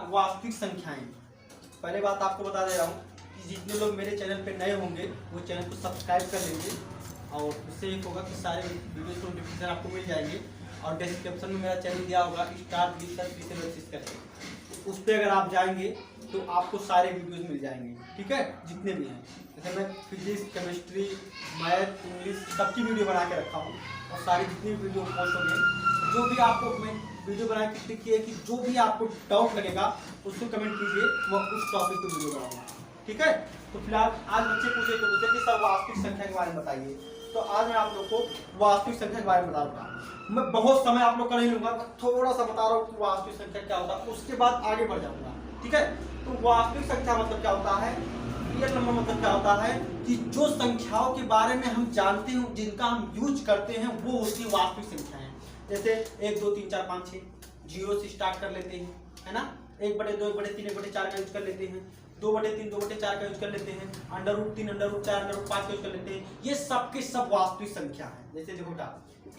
वास्तविक संख्याएं। पहले बात आपको बता दे रहा हूँ कि जितने लोग मेरे चैनल पे नए होंगे वो चैनल को सब्सक्राइब कर लेंगे, और उससे एक होगा कि सारे वीडियो के नोटिफिकेशन आपको मिल जाएंगे। और डिस्क्रिप्शन में मेरा चैनल दिया होगा स्टार्ट रिसर्च करके, उस पर अगर आप जाएंगे तो आपको सारे वीडियोस मिल जाएंगे, ठीक है, जितने भी हैं। जैसे मैं फिजिक्स, केमिस्ट्री, मैथ, इंग्लिश सबकी वीडियो बना के रखा हूँ, और सारी जितनी वीडियो पोस्ट होंगे, जो भी आपको मैं वीडियो बना के टिक किए कि जो भी आपको डाउट लगेगा उसको कमेंट कीजिए, मैं उस टॉपिक पर वीडियो बनाऊंगा, ठीक है। तो फिलहाल आज बच्चे पूछे कि सर वास्तविक संख्या के बारे में बताइए, तो आज मैं आप लोग को वास्तविक संख्या के बारे में बता रहा हूँ। मैं बहुत समय आप लोग का नहीं लूंगा, थोड़ा सा बता रहा हूँ कि वास्तविक संख्या क्या होता है, उसके बाद आगे बढ़ जाऊंगा, ठीक है। तो वास्तविक संख्या मतलब क्या होता है, रियल नंबर मतलब क्या होता है कि जो संख्याओं के बारे में हम जानते हैं, जिनका हम यूज करते हैं, वो होती है वास्तविक संख्याएं। जैसे 1 2 3 4 5 6 जीरो से स्टार्ट कर लेते हैं, है ना। 1/2 1/3 1/4 का यूज कर लेते हैं, 2/3 2/4 का यूज कर लेते हैं, √3 √4 √5 का यूज कर लेते हैं। ये सब के सब वास्तविक संख्या है। जैसे देखो बेटा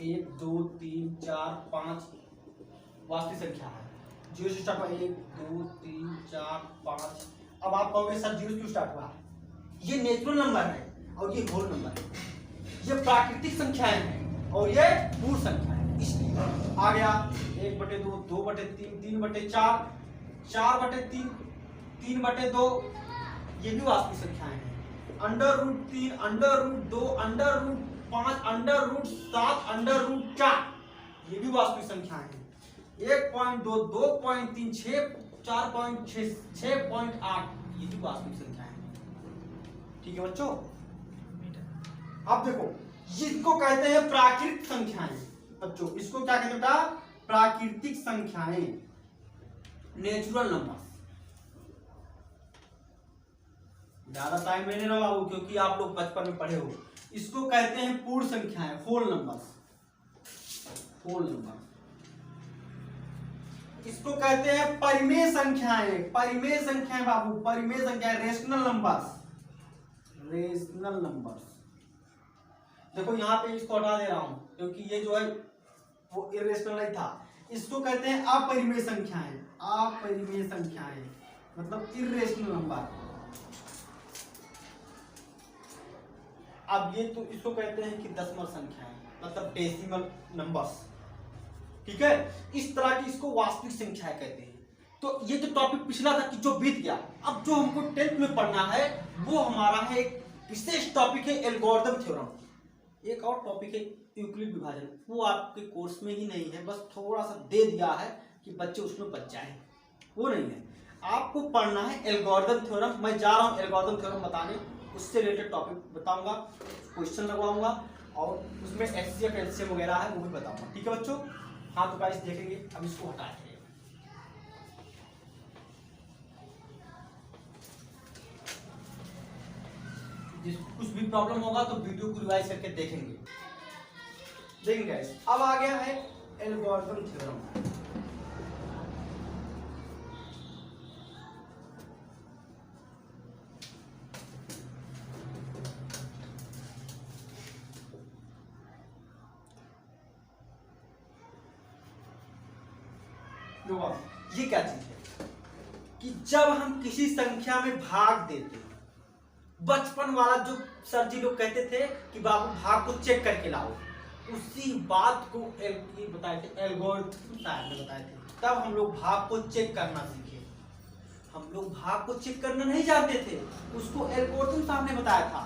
1 2 3 4 5 वास्तविक संख्या है, जीरो से स्टार्ट हुआ 1 2 3 4 5। अब आप कहोगे सर जीरो क्यों स्टार्ट हुआ, ये नेचुरल नंबर है और ये होल नंबर है, ये प्राकृतिक संख्याएं हैं और ये पूर्ण संख्या है, इसलिए आ गया 1/2 2/3 3/4 4/3 3/2, ये भी वास्तविक संख्याएं हैं। √3 √2 √5 √7 √4, ये भी वास्तविक संख्याएं हैं। 1.2 2.3 6 4.6 6.8, ये भी वास्तविक संख्याएं हैं, ठीक है बच्चों। अब देखो इसको कहते हैं प्राकृतिक संख्याएं बच्चों, इसको क्या कहते हैं बेटा, प्राकृतिक संख्याएं, नेचुरल नंबर। ज्यादा टाइम लेने ना बाबू, क्योंकि आप लोग बचपन में पढ़े हो। इसको कहते हैं पूर्ण संख्याएं, होल नंबर, होल नंबर। इसको कहते हैं परिमेय संख्याएं, परिमेय संख्याएं बाबू, परिमेय संख्याएं, रेशनल नंबर्स, रेशनल नंबर्स। देखो यहाँ पे इसको हटा दे रहा हूं क्योंकि ये जो है वो इरेशनल नहीं था। इसको कहते हैं अपरिमेय संख्याएं, अपरिमेय संख्याएं मतलब इरेशनल नंबर। अब ये तो इसको कहते हैं कि दशमलव संख्याएं मतलब डेसिमल नंबर्स, ठीक है। इस तरह की इसको वास्तविक संख्याएं कहते हैं। तो ये तो टॉपिक पिछला था कि जो बीत गया। अब जो हमको 10th में पढ़ना है वो हमारा है एक विशेष टॉपिक है एल्गोरिथम थ्योरम। एक और टॉपिक है यूक्लिड विभाजन, वो आपके कोर्स में ही नहीं है, बस थोड़ा सा दे दिया है कि बच्चे उसमें बच जाए, वो नहीं है। आपको पढ़ना है एल्गोरिथम थ्योरम। मैं जा रहा हूँ एल्गोरिथम थ्योरम बताने, उससे रिलेटेड टॉपिक बताऊंगा, क्वेश्चन लगवाऊंगा, और उसमें HCF LCM वगैरह है वो भी बताऊंगा, ठीक है बच्चों। हाँ तो गाइस देखेंगे, अब इसको हटाएंगे। कुछ भी प्रॉब्लम होगा तो वीडियो को रिवाइज करके देखेंगे। देखिए गाइस अब आ गया है एल्गोरिथम थ्योरम। ये क्या चीज है कि जब हम किसी संख्या में भाग देते हैं, बचपन वाला जो सर जी लोग कहते थे कि बाबू भाग को चेक करके लाओ, उसी बात को ये बताए थे, एल्गोरिथम में बताए थे। तब हम लोग भाग को चेक करना सीखे। हम लोग भाग को चेक करना नहीं जानते थे, उसको एल्गोरिथम साहब ने बताया था,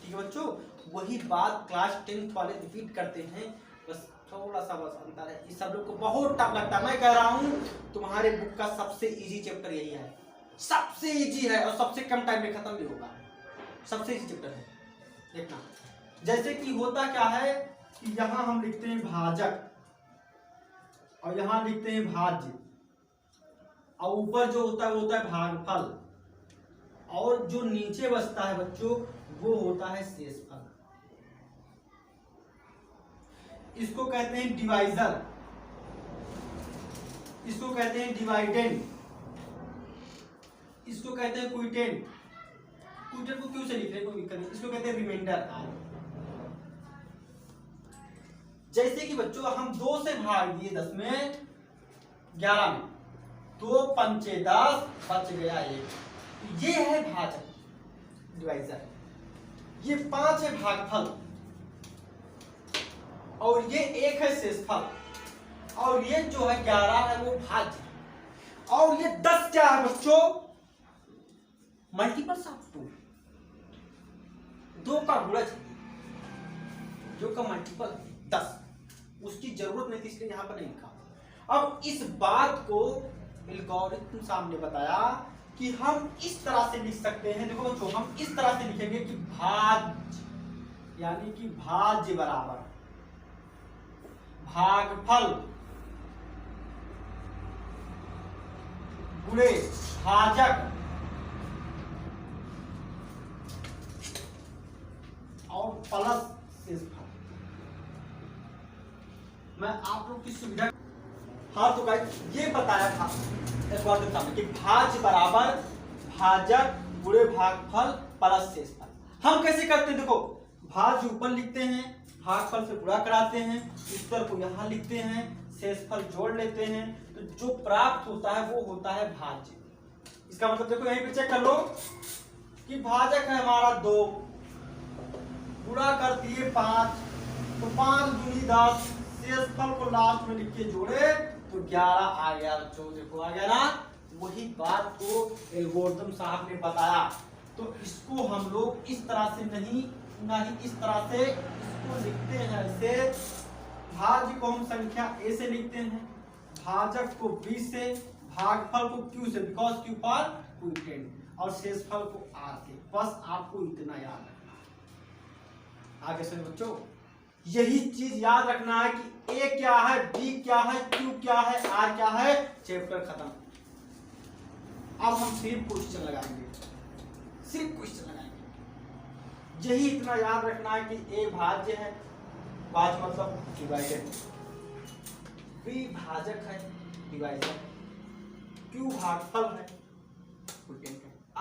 ठीक है बच्चों। वही बात क्लास 10th वाले रिपीट करते हैं, बस थोड़ा सा बस अंतर है। इस सब लोग को बहुत टफ लगता है। मैं कह रहा हूं तुम्हारे बुक का सबसे इजी चैप्टर यही है, सबसे इजी है और सबसे कम टाइम में खत्म भी होगा, सबसे इजी चैप्टर है, देखना। जैसे कि होता क्या है कि यहां हम लिखते हैं भाजक और यहां लिखते हैं भाज्य, और ऊपर जो होता है वो होता है भागफल, और जो नीचे बचता है बच्चों वो होता है शेषफल। इसको कहते हैं डिवाइजर, इसको कहते हैं डिवाइडेंड, इसको कहते हैं क्विटेंट। क्विटेंट को क्यों से लिख रहे हैं कोई दिक्कत नहीं, इसको कहते हैं रिमाइंडर। जैसे कि बच्चों हम 2 से भाग दिए 10 में 11 में, 2 पंचे 10, बच गया 1। ये है भाजक डिवाइजर, ये 5 है भागफल, और ये 1 है शेषफल, और ये जो है 11 है वो भाज्य, और ये 10 क्या है बच्चों? मल्टीपल्स ऑफ 2, 2 का गुणज, जो का मल्टीपल 10, उसकी जरूरत नहीं थी इसलिए यहां पर नहीं लिखा। अब इस बात को एल्गोरिथम साहब ने बताया कि हम इस तरह से लिख सकते हैं। देखो बच्चों, हम इस तरह से लिखेंगे कि भाज्य यानी कि भाज्य बराबर भागफल गुणे भाजक और प्लस शेषफल। मैं आप लोग की सुविधा, हाँ तो गाइस ये बताया था एल्गोरिथम साहब ने कि भाज्य बराबर भाजक गुणे भागफल प्लस शेषफल। हम कैसे करते हैं? देखो, भाज्य ऊपर लिखते हैं, भागफल से गुणा कराते हैं, उत्तर को यहां लिखते हैं, शेषफल जोड़ लेते हैं, तो जो प्राप्त होता है वो होता है भाज्य। इसका मतलब देखो यहीं पे चेक कर लो कि भाजक है हमारा 2, गुणा कर दिए 5, तो 5 दूनी 10, शेषफल को लास्ट में लिख के जोड़े तो 11 आ गया बच्चों। देखो आ गया ना, वही बात को एल्गोरिथम साहब ने बताया। तो इसको हम लोग इस तरह से नहीं इस तरह से इसको लिखते हैं। ऐसे भाज्य को हम संख्या a से लिखते हैं, भाजक को b से, भागफल को q से, बिकॉज q पर क्विटेंट, और शेषफल को r से। बस आपको इतना याद रखना है। आगे सुनिए बच्चों, यही चीज याद रखना है कि a क्या है, b क्या है, q क्या है, r क्या है। चैप्टर खत्म। अब हम सिर्फ क्वेश्चन लगाएंगे, सिर्फ क्वेश्चन लगाएंगे। यही इतना याद रखना है कि a भाज्य है, भाज्य मतलब डिवाइडेड, b भाजक है डिवाइजर, q भागफल है,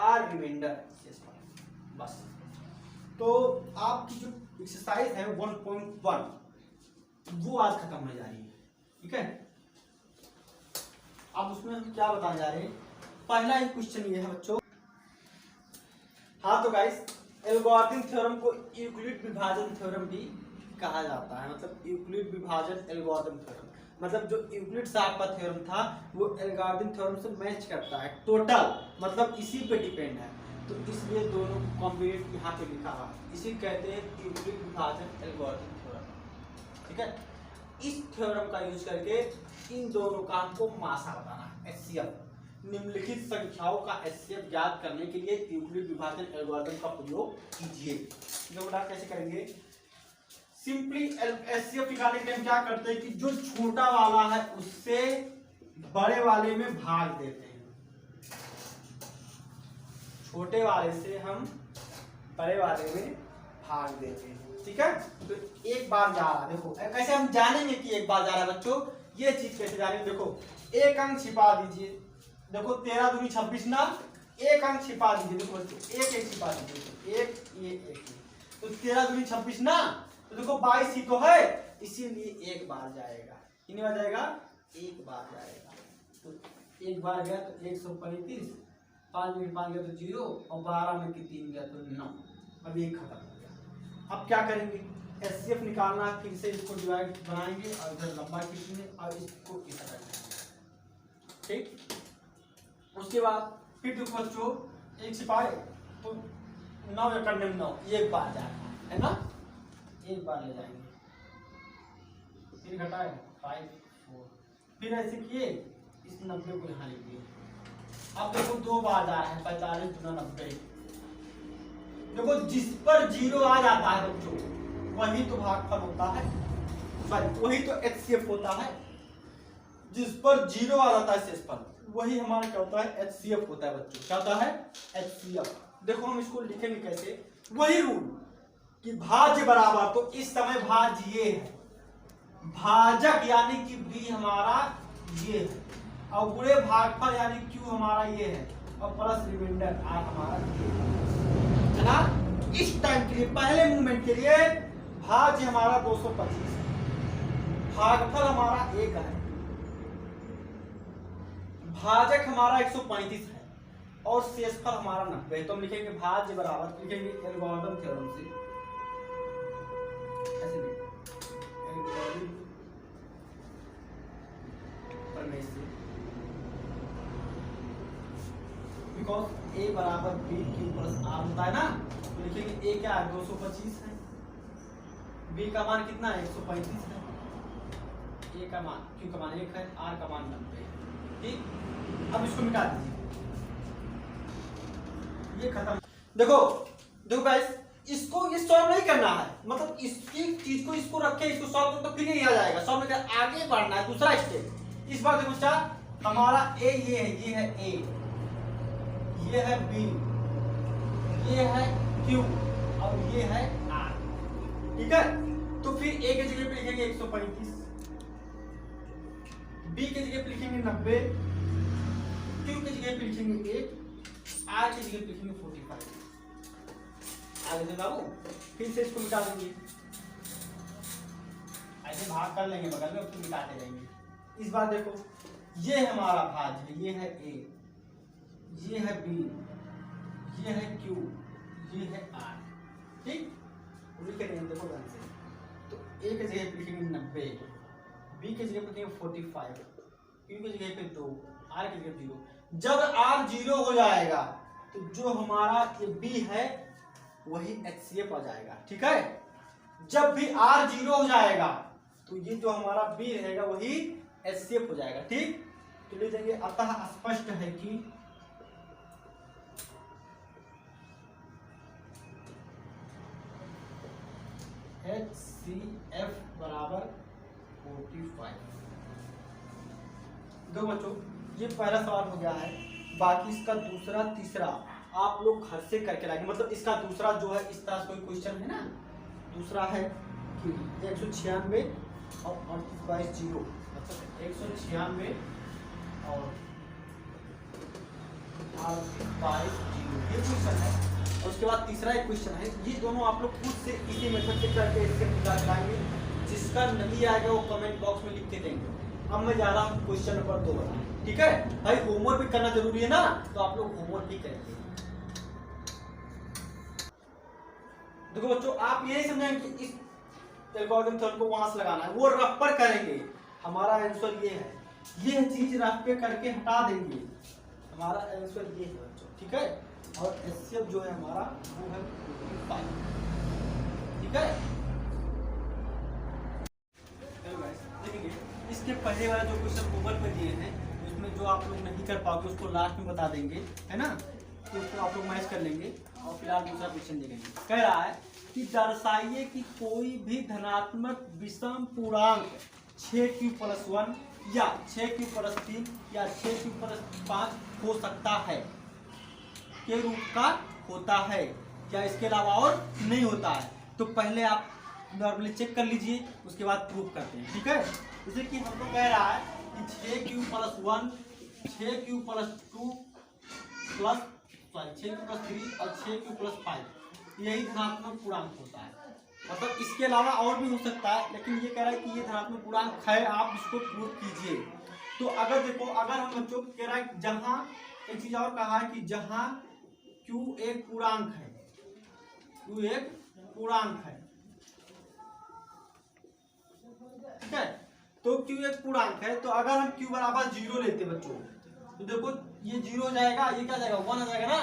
r रिमाइंडर शेषफल। बस। तो आपकी जो एक्सरसाइज है 1.1 वो आज खत्म होने जा रही है, ठीक है। अब उसमें हम क्या बताने जा रहे हैं? पहला ही क्वेश्चन ये है बच्चों। हाँ तो गाइस, एल्गोरिथम थ्योरम को यूक्लिड विभाजन थ्योरम भी कहा जाता है। मतलब यूक्लिड विभाजन एल्गोरिथम थ्योरम, मतलब जो यूक्लिड साहब का थ्योरम था वो एल्गोरिथम थ्योरम से मैच करता है टोटल, मतलब इसी पे डिपेंड है। तो इसलिए दोनों को कॉम्बिनेट यहाँ पे लिखा हुआ है, इसी कहते हैं यूक्लिड विभाजन एल्गोरिथम थ्योरम, ठीक है। इस थ्योरम का यूज करके इन दोनों का हमको मासा बताना है, एचसीएफ। निम्नलिखित संख्याओं का एचसीएफ ज्ञात करने के लिए यूक्लिड विभाजन एल्गोरिथम का प्रयोग कीजिए। तो बेटा कैसे करेंगे? सिंपली एचसीएफ निकालने के लिए हम क्या करते हैं कि जो छोटा वाला है उससे बड़े वाले में भाग देते हैं, छोटे वाले से हम बड़े वाले में भाग देते हैं, ठीक है। तो एक बार जा रहा है, देखो कैसे हम जानेंगे कि एक बार जा रहा है बच्चों? ये चीज कैसे जानेंगे? देखो एक अंक छिपा दीजिए, देखो 13 दूनी 26 ना, एक अंक छिपा दीजिए। देखो बच्चों एक एक छिपा दीजिए, एक ये एक, तो 13 दूनी 26 ना, तो देखो 22 ही तो है, इसीलिए एक बार जाएगा। कितनी बार जाएगा? एक बार जाएगा। तो एक बार गया तो 135, 5 में 5 गया तो 0, और 12 में 3 गया तो 9। अब ये खत्म हो गया। अब क्या करेंगे? एचसीएफ निकालना, फिर से इसको डिवाइड बनाएंगे और इधर लंबा खींचेंगे और इसको इस तरह करेंगे, ठीक। उसके बाद फिर देखो बच्चों एक छिपाए तो 9 या करने में 9, एक बार जाएगा, है ना, एक बार ले जाएंगे, फिर घटाए 5 4, फिर ऐसे किए इस 90 को यहाँ लिख दिए। अब देखो 2 बार जा रहे हैं, 45 गुना 90। देखो जिस पर 0 आ जाता है बच्चों वही तो भागफल होता है, सॉरी वही तो एचसीएफ होता है। जिस पर 0 आ जाता है शेषफल वही हमारा क्या होता है? एचसीएफ होता है बच्चों। क्या होता है? एचसीएफ। देखो हम इसको लिखेंगे कैसे? वही रूल कि भाज्य बराबर, तो इस समय भाज्य ये है, भाजक यानी कि b हमारा ये है, और गुणे भागफल यानी q हमारा ये है, और प्लस रिमाइंडर r हमारा ये है ना। इस टाइम के लिए, पहले मूवमेंट के लिए भाज्य हमारा 225 है, भागफल हमारा 1 है, भाजक हमारा 135 है और शेषफल हमारा 90। तो हम लिखेंगे भाज्य बराबर, लिखेंगे एल्गोरिथम थ्योरम से, ऐसे एल्गोरिथम प्रमेय से, बिकॉज ए बराबर बी क्यू प्लस आर होता है ना, तो लिखेंगे ए क्या है 225 है, बी का मान कितना है 135 है, ए का मान क्यू का मान 1 है, आर का मान 90। ठीक, अब इसको मिटा दीजिए, ये खत्म। देखो देखो गाइस, इसको ये सॉल्व नहीं करना है, मतलब इसकी चीज को इसको रखे, इसको सॉल्व करो तो फिर ये आ जाएगा। सॉल्व करके आगे बढ़ना है, दूसरा स्टेप। इस बार देखो बच्चा, हमारा ए ये है ए, ये है बी, ये है क्यू और ये है आर। ठीक है, तो फिर ए के जगह पे लिखेंगे 135, बी के जगह पे लिखेंगे 90, क्यू के जगह पे लिखेंगे 1, आर के जगह पे लिखेंगे 45। आगे से बाबू फिर से इसको मिटा देंगे, ऐसे भाग कर लेंगे बगल में, उसको मिटाते रहेंगे। इस बार देखो, ये हमारा भाज्य है, ये है ए, ये है बी, ये है क्यू, ये है आर। ठीक, लिख देंगे देखो ध्यान से। तो ए के जगह पे लिखेंगे 90, बी के जगह पे लिखेंगे 45, क्यू के जगह पे 2, आर के जगह 0। जब आर 0 हो जाएगा तो जो हमारा ये बी है वही HCF आ जाएगा। ठीक है, जब भी R 0 हो जाएगा तो ये जो हमारा B रहेगा वही HCF हो जाएगा। ठीक, तो ले देंगे, अतः स्पष्ट है कि HCF बराबर 45। दो बच्चों, ये पहला सवाल हो गया है, बाकी इसका दूसरा तीसरा आप लोग घर से करके लाएंगे। मतलब इसका दूसरा जो है, इस तरह से कोई क्वेश्चन है ना, दूसरा है कि 196 और 38 0, मतलब 196 और 38 0, ये क्वेश्चन है। और उसके बाद तीसरा एक क्वेश्चन है, ये दोनों आप लोग खुद से इसी मेथड से करके इसके निकाल लाएंगे। जिसका नहीं आएगा वो कमेंट बॉक्स में लिख के देंगे। अब मैं जा रहा हूँ क्वेश्चन नंबर 2 बताने। ठीक है भाई, होमवर्क भी करना जरूरी है ना, तो आप लोग होमवर्क भी करेंगे। देखो बच्चों, आप यही समझेंगे कि इस एल्गोरिथम थ्योरम को वहां से लगाना है, वो रफ पर करेंगे। हमारा आंसर ये है, ये चीज रफ पे करके हटा देंगे, हमारा आंसर ये है बच्चों। ठीक है, और HCF जो है हमारा वो है 5। ठीक है, देखिए इसके पहले वाला जो क्वेश्चन गूगल पे दिए हैं, उसमें जो आप लोग नहीं कर पाओगे उसको लास्ट में बता देंगे, है ना, तो उसको आप लोग मैच कर लेंगे। और फिलहाल दूसरा क्वेश्चन देखेंगे। कह रहा है कि दर्शाइए कि कोई भी धनात्मक विषम पूर्णांक 6q+1 या 6q+3 या 6q+5 हो सकता है के रूप का होता है, या इसके अलावा और नहीं होता है। तो पहले आप नॉर्मली चेक कर लीजिए, उसके बाद प्रूफ करते हैं। ठीक है, जैसे कि हमको कह रहा है कि 6q+1, 6q+2 प्लस 6q+3 और 6q+5 यही धनात्मक पूर्णांक होता है। मतलब इसके अलावा और भी हो सकता है, लेकिन ये कह रहा है कि ये धनात्मक पूर्णांक है, आप इसको प्रूव कीजिए। तो अगर देखो, अगर हम बच्चों कह रहा है जहां, एक चीज और कहा है कि जहां q एक पूर्णांक है, q एक पूर्णांक है। ठीक है, तो q एक पूर्णांक है, तो अगर हम q बराबर 0 लेते बच्चों, तो देखो ये 0 हो जाएगा, ये क्या जाएगा 1 आ जाएगा ना।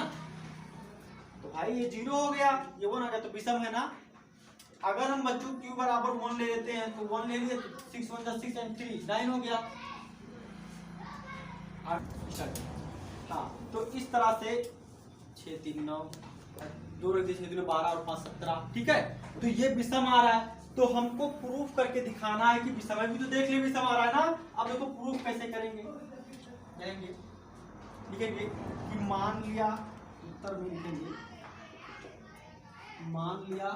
तो भाई ये 0 हो गया, ये 1 आ गया, तो विषम है ना। अगर हम बच्चों q बराबर 1 ले लेते हैं, तो 1 ले लिए, तो 6 1 6 and 3 9 हो गया। हाँ, तो इस तरह से 6 3 9 2 रख दिए, 6 3 12 और 5 17। ठीक है, तो ये विषम आ रहा है, तो हमको प्रूफ करके दिखाना है कि विषम है। भी तो देख लिए विषम आ रहा है ना। अब देखो प्रूफ कैसे करेंगे, लिखेंगे कि मान लिया, उत्तर में लिखेंगे मान लिया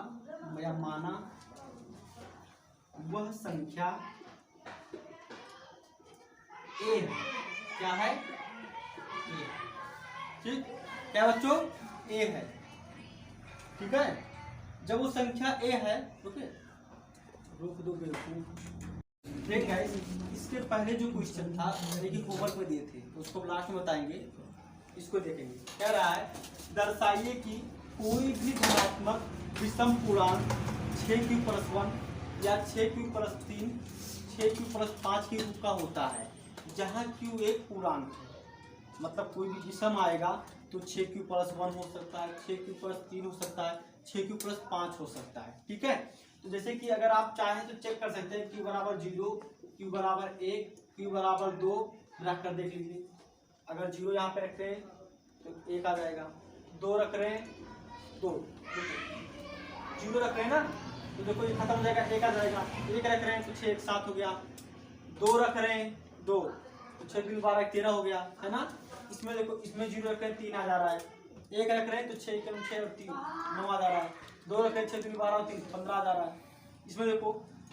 या माना वह संख्या ए है। क्या है? ए। ठीक, क्या बच्चों? ए है। ठीक है, जब वो संख्या ए है, ओके, रोक दो बेवकूफ। देख गाइस, इसके पहले जो क्वेश्चन था देखिए होमवर्क में दिए थे, तो उसको लास्ट में बताएंगे। इसको देखेंगे, कह रहा है दर्शाइए कि कोई भी धनात्मक विषम पूर्णांक 6q+1 या 6q+3 6q+5 के रूप का होता है, जहाँ q एक पूर्णांक है। मतलब कोई भी विषम आएगा तो 6q+1 हो सकता है, 6q+3 हो सकता है, 6q+5 हो सकता है। ठीक है, तो जैसे कि अगर आप चाहें तो चेक कर सकते हैं q बराबर 0, q बराबर 1, q बराबर 2 रख कर देख लीजिए। अगर 0 यहाँ पे रख रहे हैं तो 1 आ जाएगा, 2 रख रहे हैं 2, 0 रख रहे हैं ना तो देखो ये खत्म हो जाएगा, 1 आ जाएगा। 1 रख रहे हैं तो 6 एक साथ हो गया, 2 रख रहे हैं 2 तो 6 दूनी 12 13 हो गया, है ना। इसमें देखो, इसमें 0 रख रहे हैं 3 आ जा रहा है, 1 रख रहे हैं तो 6 6 और 3 9 आ जा रहा है, 2 रख रहे हैं 6 दूनी 12 और 3 15 आ जा रहा है। इसमें देखो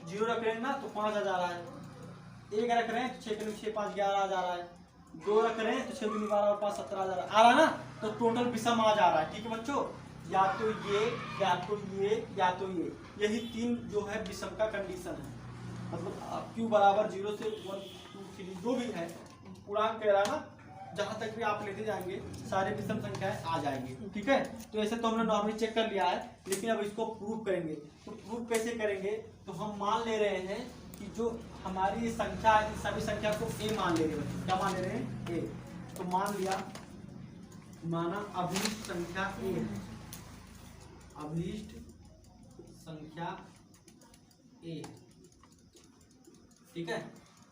0 रख रहे हैं ना तो 5 आ जा रहा है, 1 रख रहे हैं तो 6 6 5 11 आ जा रहा है, 2 रख रहे हैं तो 6 दूनी 12 और 5 17 आ जा रहा है ना। तो टोटल विषम आ जा रहा है। ठीक है बच्चों, या तो ये या तो ये या तो ये, यही 3 जो है विषम का कंडीशन है। मतलब q बराबर 0 से 1 2 3 जो भी है पूर्णांक कह रहा है ना, जहां तक भी आप लेते जाएंगे सारे विषम संख्याएं आ जाएंगी। ठीक है, तो ऐसे तो हमने नॉर्मली चेक कर लिया है, लेकिन अब इसको प्रूव करेंगे। तो प्रूव कैसे करेंगे, तो हम मान ले रहे हैं कि जो हमारी ये संख्या है, सभी संख्या को a मान ले रहे हैं। क्या मान ले रहे हैं, a। तो मान लिया, माना अभिष्ट संख्या a है, अभिष्ट संख्या a। ठीक है,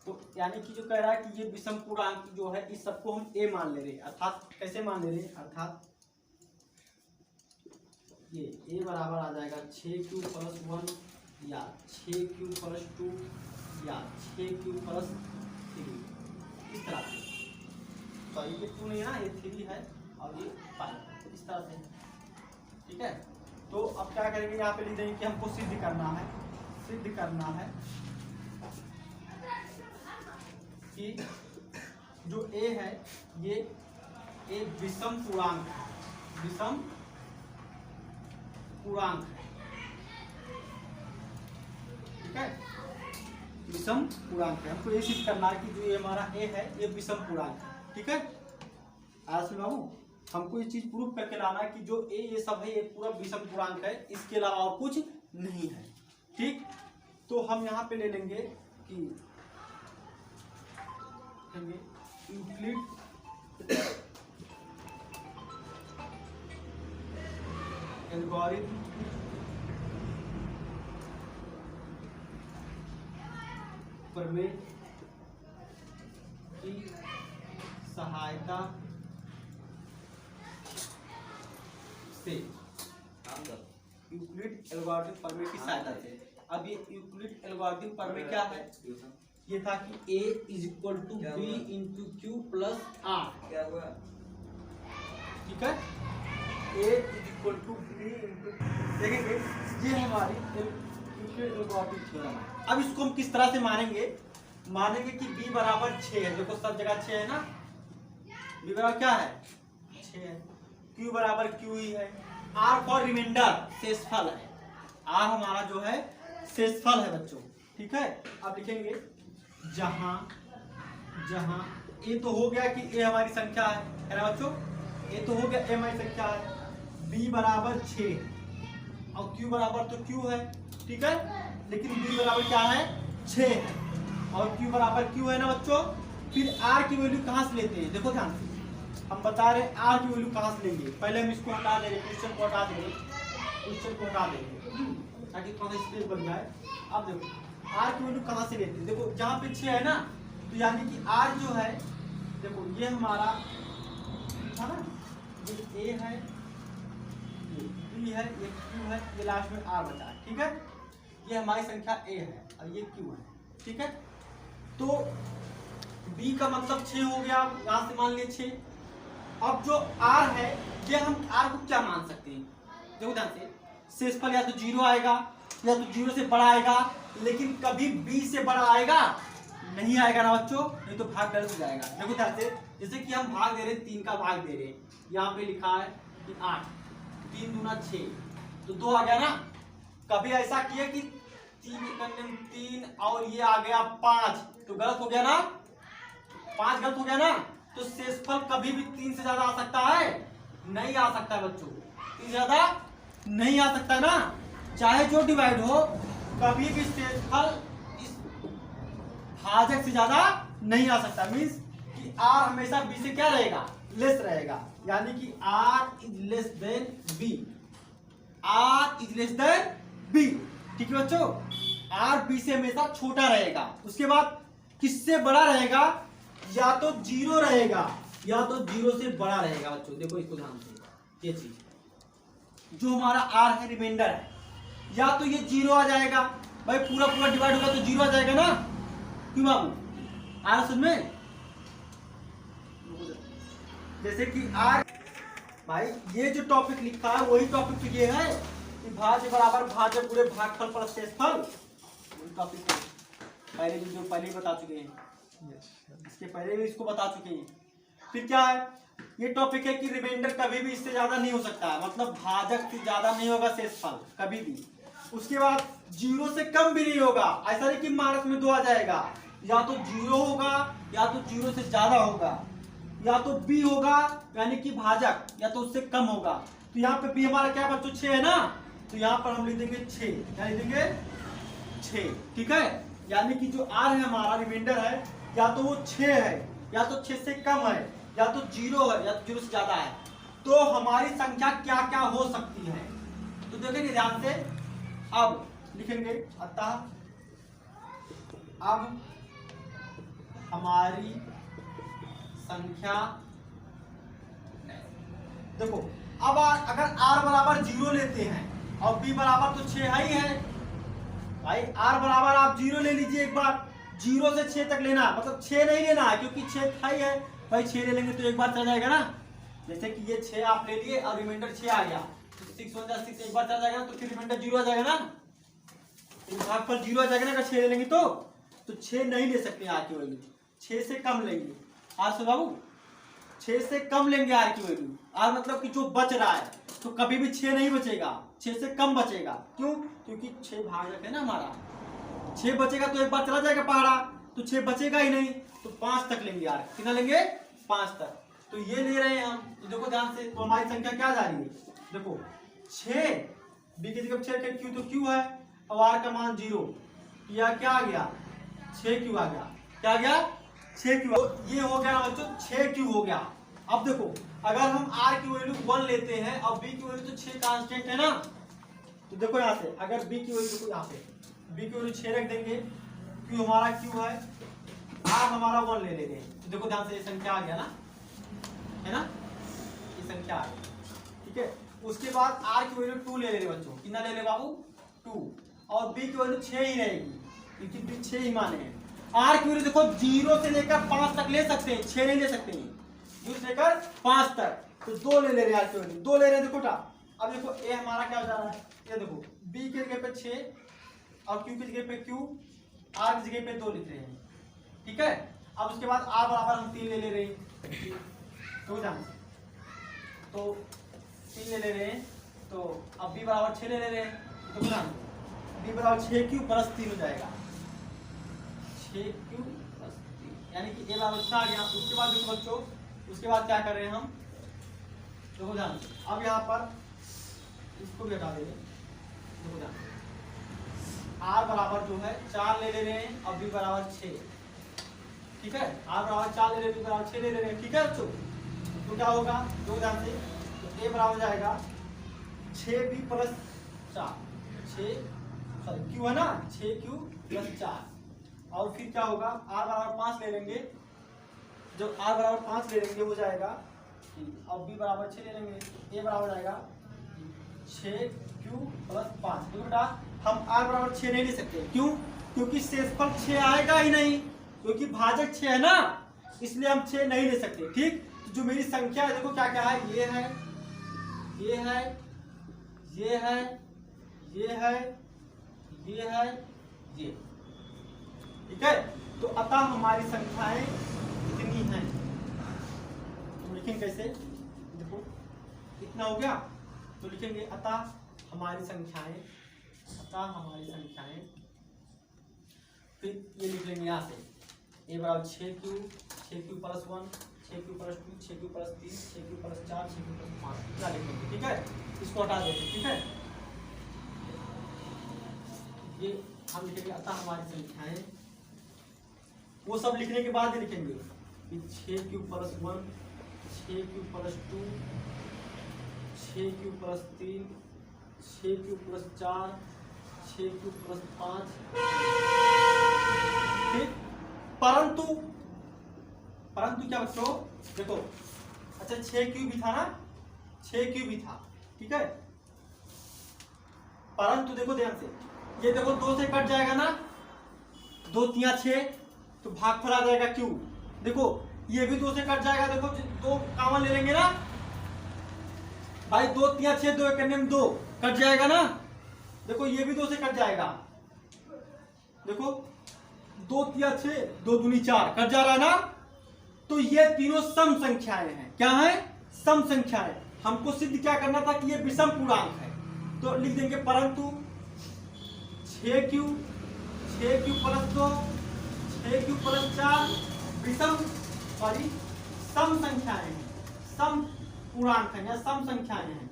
तो यानी कि जो कह रहा है कि ये विषम पूर्णांक जो है इस सबको हम a मान ले रहे हैं। अर्थात कैसे मान ले रहे हैं, अर्थात ये a बराबर आ जाएगा 6q+1 या 6q+2 या 6q+3, इस तरह से। तो ये 2 नहीं है ना, ये 3 है और ये 5, इस तरह से। ठीक है, तो अब क्या करेंगे, यहाँ पे लिख देंगे कि हमको सिद्ध करना है, सिद्ध करना है कि जो a है ये एक विषम पूर्णांक है, विषम पूर्णांक है। ठीक है, विषम पूर्णांक है, हमको ये सिद्ध करना है कि जो ये हमारा a है ये विषम पूर्णांक है। ठीक है, आज में बाबू हमको ये चीज प्रूव करके लाना है कि जो a ये सब है ये पूरा विषम पूर्णांक है, इसके अलावा और कुछ नहीं है। ठीक, तो हम यहाँ पे ले लेंगे कि यूक्लिड एल्गोरिथम प्रमेय की सहायता से, यूक्लिड एल्गोरिथम प्रमेय की सहायता से। अब ये यूक्लिड एल्गोरिथम प्रमेय क्या है, ये था कि a = b × q + r। क्या हुआ, ठीक है, a = b × देखेंगे ये हमारी यूक्लिड एल्गोरिथम थ्योरम है। अब इसको हम किस तरह से मानेंगे, मानेंगे कि b बराबर 6 है, देखो सब जगह 6 है ना, b बराबर क्या है 6 है, q बराबर q ही है, r फॉर रिमाइंडर शेषफल है, r हमारा जो है शेषफल है बच्चों। ठीक है, अब लिखेंगे जहां जहां a तो हो गया कि a हमारी संख्या है ना बच्चों, a तो हो गया, a हमारी संख्या है, b बराबर 6 और q बराबर तो q है। ठीक है, लेकिन b बराबर क्या है 6 है और q बराबर q है ना बच्चों। फिर r की वैल्यू कहां से लेते हैं, देखो ध्यान से हम बता रहे हैं r की वैल्यू कहां से लेंगे। पहले हम इसको हटा देंगे, क्वेश्चन को हटा देंगे, क्वेश्चन को हटा देंगे ताकि थोड़ा स्पेस बन जाए। अब देखो r की वैल्यू कहां से लेते हैं, देखो जहां पे 6 है ना, तो यानी कि r जो है देखो ये हमारा था ना, ये a है, ये b है, ये q है, ये लास्ट में r बचा है। ठीक है, ये हमारी संख्या a है और ये q है। ठीक है, तो b का मतलब 6 हो गया, यहां से मान लिए 6। अब जो r है ये हम r को क्या मान सकते हैं, देखो ध्यान से, शेषफल या तो 0 आएगा या तो 0 से बड़ा आएगा, लेकिन कभी b से बड़ा आएगा नहीं आएगा ना बच्चों, नहीं तो भाग गलत हो जाएगा। देखो ध्यान से, जैसे कि हम भाग दे रहे हैं, 3 का भाग दे रहे हैं, यहाँ पे लिखा है कि 8, 3 दूना 6 तो 2 आ गया ना। कभी ऐसा किया कि 3 एकम 3 और ये आ गया 5, तो गलत हो गया ना, 5 गलत हो गया ना। तो शेषफल कभी भी 3 से ज्यादा आ सकता है? नहीं आ सकता है बच्चों, 3 से ज्यादा नहीं आ सकता है ना। चाहे जो डिवाइड हो, कभी भी शेषफल इस भाजक से ज्यादा नहीं आ सकता। मीन्स कि r हमेशा b से क्या रहेगा? लेस रहेगा, यानी कि r is less than b, r is less than b। ठीक है बच्चों, r b से हमेशा छोटा रहेगा। उसके बाद किससे बड़ा रहेगा? या तो 0 रहेगा या तो 0 से बड़ा रहेगा। बच्चों देखो इसको ध्यान से, ये चीज जो हमारा r है रिमाइंडर है, या तो ये 0 आ जाएगा, भाई पूरा पूरा डिवाइड होगा तो 0 आ जाएगा ना। क्यों बाबू, आ रहा समझ में? जैसे कि r, भाई ये जो टॉपिक लिखा है वही टॉपिक तो ये है कि भाज्य बराबर भाज्य पूरे भागफल प्लस शेषफल। वही टॉपिक है, पहले भी जो पहले बता चुके हैं, इसके पहले भी इसको बता चुके हैं। फिर क्या है, ये टॉपिक है कि रिमाइंडर कभी भी इससे ज्यादा नहीं हो सकता है, मतलब भाजक से ज्यादा नहीं होगा शेषफल कभी भी। उसके बाद 0 से कम भी नहीं होगा, ऐसा नहीं कि मार्क्स में 2 आ जाएगा, या तो 0 होगा या तो 0 से ज्यादा होगा, या तो b होगा यानी कि भाजक, या तो उससे कम होगा। तो यहाँ पे b हमारा क्या बच्चों 6 है ना, तो यहाँ पर हम लिख देंगे 6, क्या लिख देंगे 6। ठीक है, यानी कि जो r है हमारा रिमाइंडर है, या तो वो 6 है या तो 6 से कम है, या तो 0 है या तो 0 से ज्यादा है। तो हमारी संख्या क्या क्या हो सकती है, तो देखेंगे ध्यान से। अब लिखेंगे, अतः अब हमारी संख्या, देखो अब अगर r बराबर 0 लेते हैं और b बराबर तो 6 है ही है, भाई r बराबर आप 0 ले लीजिए एक बार, 0 से 6 तक लेना, मतलब 6 नहीं लेना है क्योंकि 6 था ही है, भाई 6 ले लेंगे तो एक बार चला जाएगा ना। जैसे कि ये 6 आप ले लिए और रिमाइंडर 6 आ गया, तो 6 1 जा 6 एक बार चला जाएगा, तो फिर रिमाइंडर 0 आ जाएगा ना, भागफल 0 आ जाएगा ना। अगर 6 ले लेंगे तो 6 नहीं ले सकते आर की वैल्यू, 6 से कम लेंगे। आर से बाबू 6 से कम लेंगे आर की वैल्यू, आर मतलब कि जो बच रहा है, तो कभी भी 6 नहीं बचेगा, 6 से कम बचेगा। क्यों? क्योंकि 6 भाजक है ना हमारा, 6 बचेगा तो एक बार चला जाएगा पहाड़ा, तो 6 बचेगा ही नहीं, तो 5 तक लेंगे यार। कितना लेंगे? 5 तक। तो ये ले रहे हैं हम, तो देखो ध्यान से, तो हमारी संख्या क्या जा रही है, देखो 6, बी की जगह 6 क्यू तो क्यू है, और आर का मान 0, या क्या आ गया 6 क्यू आ गया, क्या आ गया 6 क्यू। तो ये हो गया ना बच्चों 6 क्यू हो गया। अब देखो अगर हम आर की वैल्यू 1 लेते हैं और बी की वैल्यू तो 6 कांस्टेंट है ना, तो देखो यहाँ से अगर बी की वैल्यू, देखो यहाँ पे बी की वैल्यू 6 रख देंगे, क्यू हमारा क्यू है, आर हमारा 1 ले लेंगे, तो देखो ध्यान से ये संख्या आ गया ना, है ना, ये संख्या आ गई। ठीक है, उसके बाद आर की वैल्यू 2 ले लेंगे बच्चों, कितना ले ले बाबू 2, और बी की वैल्यू 6 ही रहेगी क्योंकि बी 6 ही माने हैं। आर की वैल्यू देखो 0 से लेकर 5 तक ले सकते हैं, 6 नहीं ले सकते हैं, 0 से लेकर 5 तक, तो 2 ले रहे हैं आर की वैल्यू, 2 ले रहे हैं। देखो अब देखो ए हमारा क्या हो जा रहा है, ये देखो बी की जगह पे 6 और क्यू की जगह पे क्यू, आर की जगह पे 2 लिख रहे हैं। ठीक है, अब उसके बाद आर बराबर हम 3 ले रहे हैं, तो ध्यान, तो 3 ले रहे हैं, तो अब बी बराबर 6 ले रहे हैं, तो ध्यान बी बराबर 6 क्यू प्लस 3 हो जाएगा, 6 क्यू प्लस 3, यानी कि ए बराबर आ गया। उसके बाद देखो बच्चों, उसके बाद क्या कर रहे हैं हम, देखो ध्यान, अब यहाँ पर इसको भी हटा देंगे, देखो ध्यान, आर बराबर जो है 4 ले रहे हैं और बी बराबर 6। ठीक है, आर बराबर 4 ले रहे हैं, बी बराबर 6 ले रहे हैं। ठीक है बच्चों, तो क्या होगा, दो ध्यान से, तो ए बराबर जाएगा 6b प्लस 4, 6 सॉरी क्यू है ना, 6q प्लस 4, और फिर क्या होगा, आर बराबर 5 ले लेंगे, जब आर बराबर 5 ले लेंगे हो जाएगा, और बी बराबर 6 ले लेंगे, ए बराबर जाएगा 6q प्लस 5। तो बेटा हम आर बराबर 6 नहीं ले सकते, क्यों? क्योंकि शेषफल 6 आएगा ही नहीं, क्योंकि भाजक 6 है ना, इसलिए हम 6 नहीं ले सकते। ठीक, तो जो मेरी संख्या है देखो क्या क्या है, ये है, ये है, ये है, ये है, ये है, ये। ठीक है, तो अतः हमारी संख्याएं इतनी हैं। तो लिखेंगे कैसे, देखो इतना हो गया, तो लिखेंगे अतः हमारी संख्याएं, अतः हमारी संख्याएं फिर ये लिख लेंगे यहाँ से ए बराबर 6Q, 6Q plus 1, 6Q plus 2, 6Q plus 3, 6Q plus 4, 6Q plus 5 इतना लिख लेंगे। ठीक है, इसको हटा देंगे। ठीक है, ये हम लिखेंगे अतः हमारी संख्याएं, वो सब लिखने के बाद ही लिखेंगे कि 6Q plus 1, 6Q plus 2, 6Q plus 3, 6Q plus 4, 6Q plus 5। ठीक, परंतु क्या बच्चों देखो, अच्छा 6Q भी था ना, 6Q भी था। ठीक है, परंतु देखो ध्यान से, ये देखो 2 से कट जाएगा ना, 2 तिया 6 तो भागफल आ जाएगा Q। देखो ये भी 2 से कट जाएगा, देखो 2 कॉमन ले लेंगे ना भाई, 2 तिया 6, 2 करने में 2 कट जाएगा ना। देखो ये भी 2 से कट जाएगा, देखो 2 तिया 6, 2 दूनी 4 कट जा रहा है ना। तो ये तीनों सम संख्याएं हैं। क्या है? सम संख्याएं। हमको सिद्ध क्या करना था कि ये विषम पूर्णांक है, तो लिख देंगे परंतु 6Q प्लस 2, 6Q प्लस 4 विषम सम संख्याएं हैं, सम पूर्णांक है या सम संख्याएं हैं,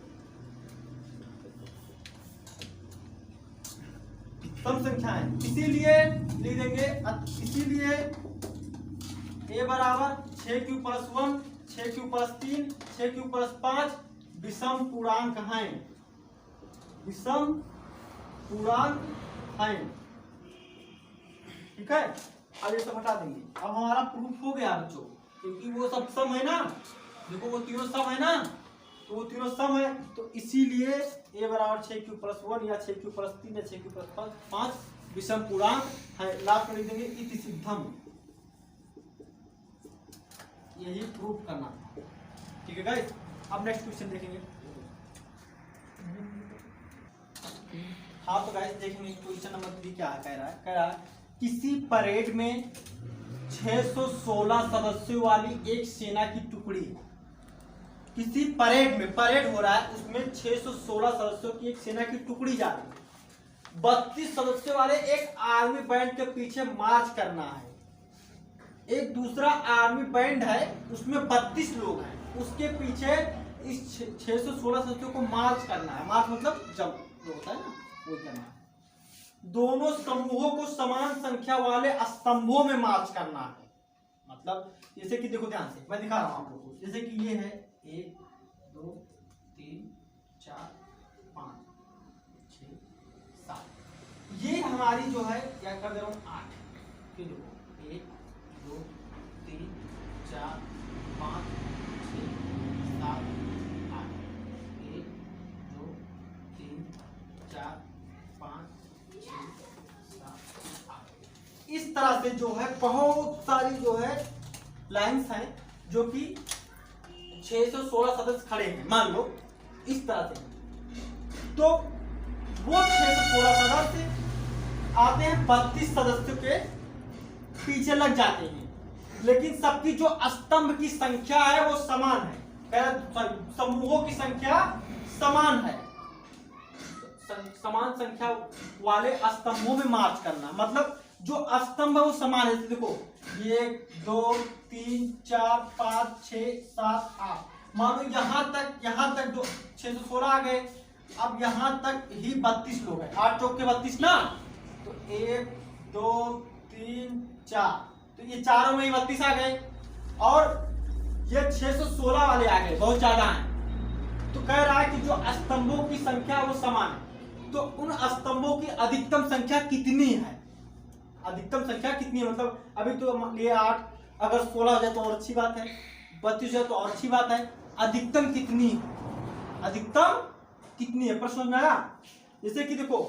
सम संख्याएं। इसीलिए लिख देंगे, इसीलिए a बराबर 6Q plus 1, 6Q plus 3, 6Q plus 5 विषम पूर्णांक हैं, विषम पूर्णांक हैं। ठीक है, अब ये सब हटा देंगे। अब हमारा प्रूफ हो गया बच्चों, क्योंकि वो सब सम है ना, देखो वो तीनों सम है ना, तो वो तीनों सम है, तो इसीलिए a बराबर 6Q प्लस 1 या 6Q प्लस 3 या 6Q प्लस 5 विषम पूर्णांक है। लास्ट में लिख देंगे इति सिद्धम, यही प्रूफ करना था। ठीक है गाइस, अब नेक्स्ट क्वेश्चन देखेंगे। हाँ तो गाइस देखेंगे क्वेश्चन नंबर 3 क्या कह रहा है किसी परेड में 616 सदस्यों वाली एक सेना की टुकड़ी, किसी परेड में, परेड हो रहा है उसमें 616 सदस्यों की एक सेना की टुकड़ी जा रही है, 32 सदस्यों वाले एक आर्मी बैंड के पीछे मार्च करना है। एक दूसरा आर्मी बैंड है उसमें 32 लोग हैं, उसके पीछे इस 616 सदस्यों को मार्च करना है। मार्च मतलब जब होता है ना, वो करना है। दोनों समूहों को समान संख्या वाले स्तंभों में मार्च करना है। मतलब जैसे कि देखो ध्यान से मैं दिखा रहा हूं आप लोगों को, जैसे कि ये है 1 2 3 4 5 6 7, ये हमारी जो है क्या कर दे रहा हूं 8। फिर देखो 1 2 3 4 5 6 7 8, 1 2 3 4 5 6 7 8। इस तरह से जो है बहुत सारी जो है लाइंस हैं जो कि 616 सदस्य खड़े हैं, मान लो इस तरह से। तो वो 616 सदस्य आते हैं 32 सदस्यों के पीछे लग जाते हैं, लेकिन सबकी जो स्तंभ की संख्या है वो समान है, समूहों की संख्या समान है। समान संख्या वाले स्तंभों में मार्च करना, मतलब जो स्तंभ है वो समान है। देखो 1 2 3 4 5 6 7 8, मानो यहां तक जो 616 आ गए, अब यहां तक ही 32 लोग हैं, 8 चौक के 32 ना, तो 1 2 3 4, तो ये चारों में ही 32 आ गए, और ये 616 वाले आ गए, बहुत ज्यादा हैं। तो कह रहा है कि जो स्तंभों की संख्या वो समान है, तो उन स्तंभों की अधिकतम संख्या कितनी है, अधिकतम संख्या कितनी है। मतलब अभी तो ये 8, अगर 16 हो जाए तो और अच्छी बात है, 32 हो जाए तो और अच्छी बात है, अधिकतम कितनी है, अधिकतम कितनी है, प्रश्न में आया। जैसे कि देखो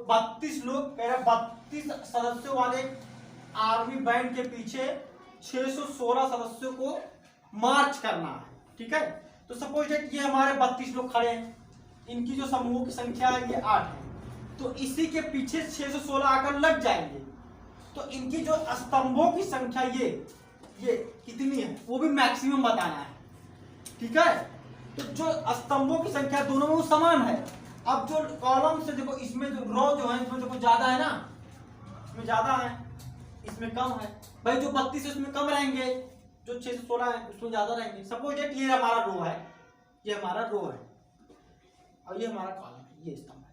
32 लोग कह रहे 32 सदस्यों वाले आर्मी बैंड के पीछे 616 सदस्यों को मार्च करना है। ठीक है, तो सपोज दैट ये हमारे 32 लोग खड़े हैं, इनकी जो समूह की संख्या है ये 8 है, तो इसी के पीछे 616 आकर लग जाएंगे, तो इनकी जो स्तंभों की संख्या ये कितनी है वो भी मैक्सिमम बताना है। ठीक है, तो जो स्तंभों की संख्या दोनों में समान है। अब जो कॉलम से देखो, इसमें जो रो जो है इसमें देखो ज्यादा है ना, इसमें ज्यादा है, इसमें कम है। भाई जो 32 है उसमें कम रहेंगे, जो 6 से 16 है उसमें ज्यादा रहेंगे। सपोज दैट ये हमारा रो है, ये हमारा रो है और ये हमारा कॉलम है, ये स्तंभ है।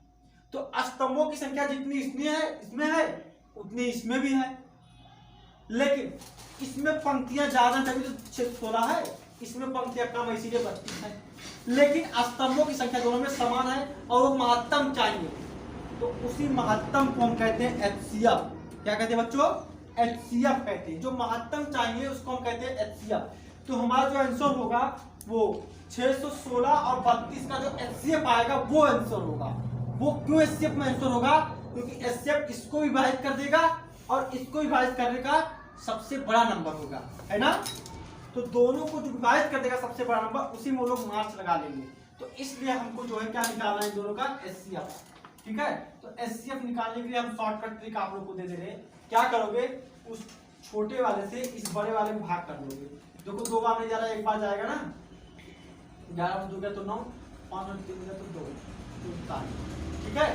तो स्तंभों की संख्या जितनी इसमें है उतनी इसमें भी है, लेकिन इसमें पंक्तियां ज्यादा तभी तो 6 से 16 है, इसमें पंक्तियां कम है इसीलिए 32 है। लेकिन स्तंभों की संख्या दोनों में समान है और वो महत्तम चाहिए, तो उसी महत्तम को हम कहते हैं HCF। क्या कहते हैं बच्चों? HCF कहते हैं। जो महत्तम चाहिए उसको हम कहते हैं HCF। तो हमारा जो आंसर होगा वो 616 और 32 का जो HCF आएगा वो आंसर होगा। वो क्यों HCF में आंसर होगा? क्योंकि HCF इसको विभाजित कर देगा और इसको विभाजित करने का सबसे बड़ा नंबर होगा, है ना। तो दोनों को जो विभाजित कर देगा सबसे बड़ा नंबर, उसी में वो लोग मार्क्स लगा लेंगे। तो इसलिए हमको जो है क्या निकालना है, दोनों का HCF। ठीक है, तो HCF निकालने के लिए हम शॉर्टकट ट्रिक आप लोग को दे दे रहे हैं। क्या करोगे, उस छोटे वाले से इस बड़े वाले में भाग कर लोगे। देखो 2 बार नहीं जा रहा, 1 बार जाएगा ना। 11 में 2 गया तो 9, 5 में 3 गया तो 2, तो 7। ठीक है,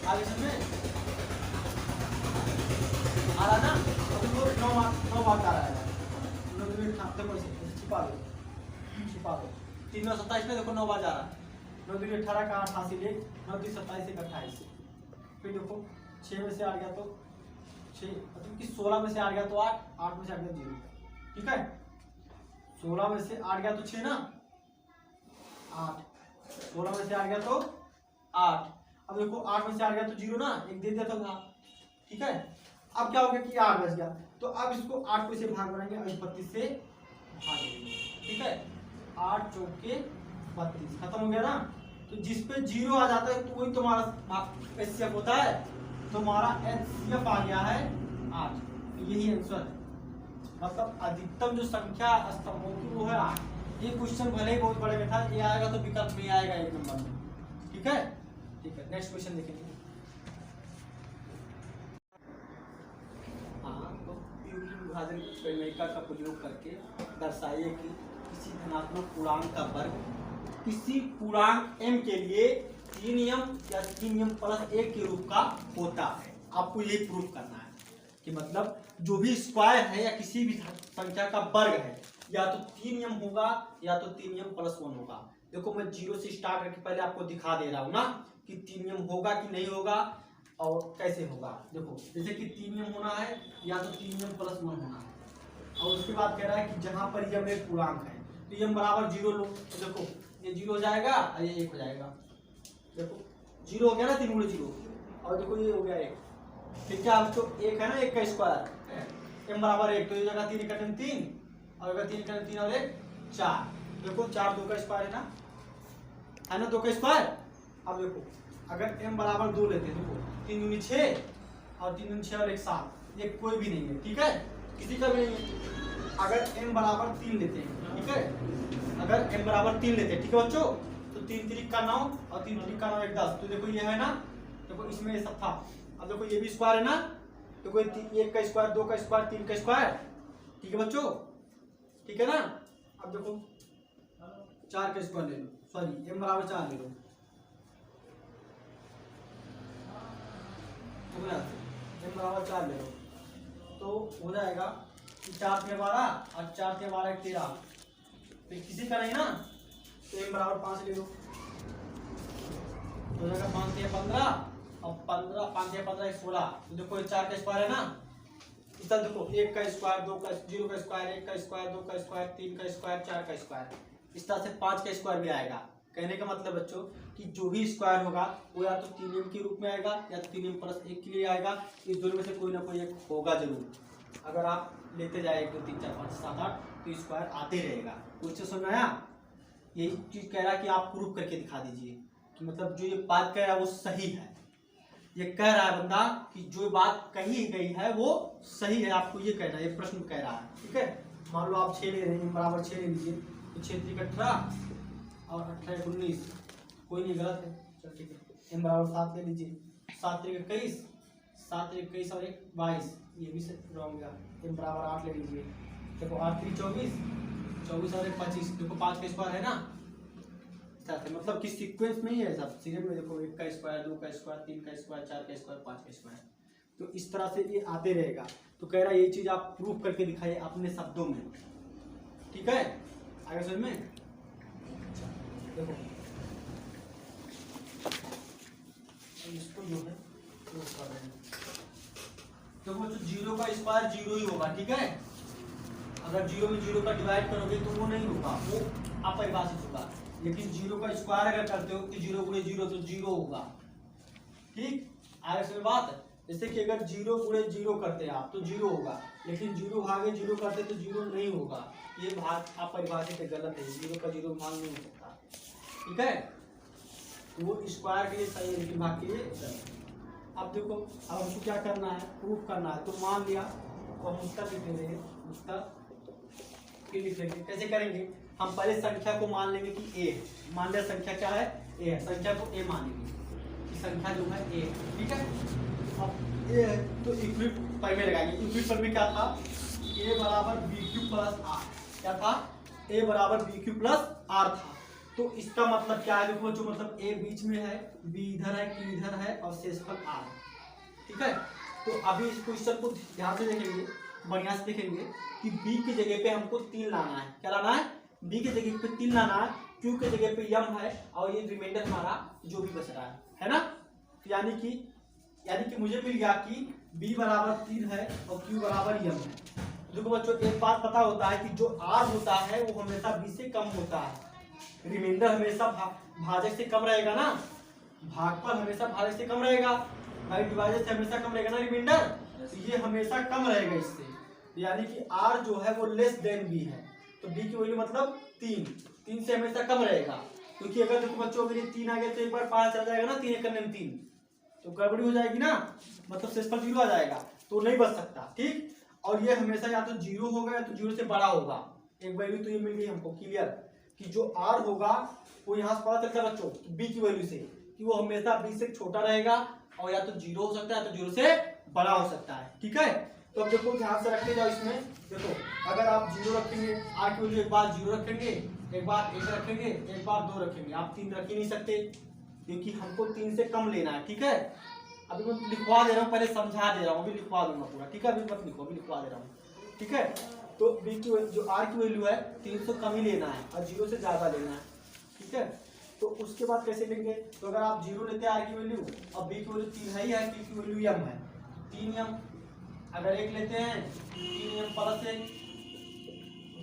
आगे समझे आ रहा ना। तो 9 बार आ रहा है, छिपा दो 3 9 27 में देखो 9 बार जा रहा है। 9 2 18 का 88 ले, 9 2 27 का 28। फिर देखो 6 में से 8 गया तो 6, मतलब कि 16 में से 8 गया तो 8, 8 में से 8 गया 0। ठीक है, 16 में से 8 गया तो 6 ना, 8, 16 में से 8 गया तो 8। अब देखो 8 में से 8 गया तो 0 ना, एक दे दिया था। ठीक है, अब क्या हो गया कि 8 बच गया, तो अब इसको 8 को इसे भाग बनाएंगे और 32 से भाग देंगे। ठीक है, 8 चौके 32 खत्म हो गया ना। तो जिस पे 0 आ जाता है तो वही तुम्हारा HCF होता है। तुम्हारा HCF आ गया है 8। यही आंसर है, मतलब अधिकतम जो संख्या स्तंभों की वो है 8। ये क्वेश्चन भले ही बहुत बड़े में था, ये आएगा तो विकल्प में आएगा 1 नंबर में। ठीक है, नेक्स्ट क्वेश्चन देखेंगे। विभाजन प्रमेयिका का प्रयोग करके दर्शाइए कि किसी धनात्मक पूर्णांक का वर्ग किसी पूर्णांक m के लिए 3m या 3m + 1 के रूप का होता है। आपको यही प्रूफ करना है कि मतलब जो भी स्क्वायर है या किसी भी संख्या का वर्ग है, या तो 3m होगा या तो 3m + 1 होगा। देखो मैं 0 से स्टार्ट करके पहले आपको दिखा दे रहा हूँ ना कि 3m होगा कि नहीं होगा और कैसे होगा। देखो जैसे कि 3m होना है या तो 3m + 1 होना है, और उसके बाद कह रहा है कि जहां पर यह एक पूर्णांक है तो m = 0 लो। तो देखो ये 0 हो जाएगा और ये 1 हो जाएगा। देखो 0 हो गया ना, 3 × 0, और देखो ये हो गया 1। फिर क्या तो 1 है ना, 1 का स्क्वायर m = 1, तो ये जगह 3 × 3 और अगर 3 × 3 और 1 4। देखो 4 2 का स्क्वायर है ना 2 का स्क्वायर। अब देखो अगर m = 2 लेते हैं, देखो 3 दूनी 6 और 3 दूनी 6 और 1 7, ये कोई भी नहीं है। ठीक है, किसी का भी नहीं है। अगर m = 3 लेते हैं, ठीक है, अगर m = 3 लेते हैं, ठीक है बच्चों, तो 3 3 का 9 और 3 3 का 9 1 10। तो देखो ये है ना, देखो इसमें ये सब था। अब देखो ये भी स्क्वायर है ना, तो कोई 1 का स्क्वायर 2 का स्क्वायर 3 का स्क्वायर। ठीक है बच्चों, ठीक है ना। अब देखो 4 का स्क्वायर ले लो, सॉरी m = 4 ले लो, m = 4 ले लो, तो हो जाएगा कि 4 × 12 और 4 × 12 = 13। फिर किसी का नहीं ना, तो m = 5 ले लो, तो हो जाएगा 5 × 15 और 15 5 × 15 = 16। तो देखो 4 का स्क्वायर है ना, इस तरह देखो 1 का स्क्वायर 2 का 0 का स्क्वायर 1 का स्क्वायर 2 का स्क्वायर 3 का स्क्वायर 4 का स्क्वायर, इस तरह से 5 का स्क्वायर भी आएगा। कहने का मतलब बच्चों कि जो भी स्क्वायर होगा वो या तो 3m के रूप में आएगा या तो 3m + 1 के लिए आएगा। इस दोनों में से कोई ना कोई एक होगा जरूर। अगर आप लेते जाए 1 2 3 4 5 7 8 तो स्क्वायर आते रहेगा। कुछ समझ में आया? यही चीज कह रहा है कि आप प्रूफ करके दिखा दीजिए कि मतलब जो ये बात कह रहा है वो सही है। ये कह रहा है बंदा कि जो बात कही गई है वो सही है, आपको ये कहना है, ये प्रश्न कह रहा है। ठीक है, मान लो आप 6 ले रहे हैं, बराबर 6 ले लीजिए, तो 6 3 18 और 18 19, कोई नहीं गलत है, चल ठीक है। m = 7 ले लीजिए, 7 3 21, 7 3 21 और 1 22, ये भी रॉन्ग है। m = 8 ले लीजिए, देखो 8 3 24, 24 और 1 25, देखो 5 का स्क्वायर है ना, तरह से, मतलब कि सीक्वेंस में ही है सब सीरियल में। देखो 1 का स्क्वायर, 2 का स्क्वायर, 3 का स्क्वायर, 4 का स्क्वायर, 5 का स्क्वायर, तो इस तरह से ये आते रहेगा। तो कह रहा है ये चीज आप प्रूफ करके दिखाइए अपने शब्दों में, ठीक है, आगे समझ में। देखो इसको जो है वो कर रहे हैं, तो वो 0 का स्क्वायर 0 ही होगा, ठीक है। अगर 0 में 0 का डिवाइड करोगे तो वो नहीं होगा, वो अपरिभाषित होगा। लेकिन 0 का स्क्वायर अगर करते हो तो 0 गुणे 0 तो 0 होगा, ठीक। आगे से बात है, जैसे कि अगर 0 गुणे 0 करते हैं आप तो 0 होगा, लेकिन 0 भागे 0 करते तो 0 नहीं होगा। ये भाग अपरिभाषित है, गलत है, 0 का 0 भाग नहीं हो सकता, ठीक है। तो वो स्क्वायर के लिए सही है लेकिन भाग के लिए गलत। अब देखो, अब हमको क्या करना है, प्रूफ करना है। तो मान लिया, तो हम उत्तर लिख लेंगे, उत्तर फिर लिख लेंगे। कैसे करेंगे, हम पहले संख्या को मान लेंगे कि ए है। मान लिया संख्या क्या है, ए है, संख्या को ए मानेंगे कि संख्या जो है ए, ठीक है। अब ए है तो इक्विट पर में लगाएंगे। इक्विट पर में क्या था, ए बराबर बी क्यू प्लस आर, क्या था, ए बराबर बी क्यू प्लस आर था। तो इसका मतलब क्या है, देखो जो मतलब ए बीच में है, बी इधर है, क्यू इधर है और शेषफल आर, ठीक है। तो अभी इस क्वेश्चन को ध्यान से देखेंगे, बढ़िया से देखेंगे कि बी की जगह पे हमको 3 लाना है। क्या लाना है, बी की जगह पे 3 लाना है, क्यू की जगह पे यम है और ये रिमाइंडर हमारा जो भी बच रहा है ना। तो यानी कि मुझे मिल गया कि बी बराबर 3 है और क्यू बराबर यम है। देखो बच्चों एक बात पता होता है कि जो आर होता है वो हमेशा बी से कम होता है, रिमाइंडर हमेशा भाजक से कम रहेगा ना, भागफल हमेशा भाजक से कम रहेगा, भाई डिवाइजर से हमेशा कम रहेगा ना रिमाइंडर, तो ये हमेशा कम रहेगा इससे। यानी कि आर जो है वो लेस देन बी है, तो बी की वैल्यू मतलब 3 से हमेशा कम रहेगा। क्योंकि अगर देखो बच्चों अगर ये 3 आ गया तो एक बार पार चल जाएगा ना, 3 एक करने में 3 तो गड़बड़ी हो जाएगी ना, मतलब शेषफल 0 आ जाएगा, तो नहीं बच सकता, ठीक। और ये हमेशा या तो 0 होगा या तो 0 से बड़ा होगा। एक वैल्यू तो ये मिल गई हमको क्लियर कि जो आर होगा वो यहाँ से पता चलता है बच्चों बी की वैल्यू से कि वो हमेशा बी से छोटा रहेगा और या तो 0 हो सकता है या तो 0 से बड़ा हो सकता है, ठीक है। तो अब देखो ध्यान से रखते जाओ इसमें। देखो अगर आप 0 रखेंगे, आर की वैल्यू एक बार 0 रखेंगे, एक बार 1 रखेंगे, एक बार 2 रखेंगे, आप 3 रख ही नहीं सकते क्योंकि हमको 3 से कम लेना है, ठीक है। अभी मैं लिखवा दे रहा हूँ, पहले समझा दे रहा हूँ, अभी लिखवा दूंगा पूरा, ठीक है। अभी मत लिखो, अभी लिखवा दे रहा हूँ, ठीक है। तो बी की जो आर की वैल्यू है 3 से कम ही लेना है और 0 से ज्यादा लेना है, ठीक है। तो उसके बाद कैसे लेंगे, तो अगर आप 0 लेते हैं आर की वैल्यू और बी की वैल्यू 3 है ही है, बी की वैल्यू यम है 3 यम। अगर 1 लेते हैं 3 यम प्लस 1,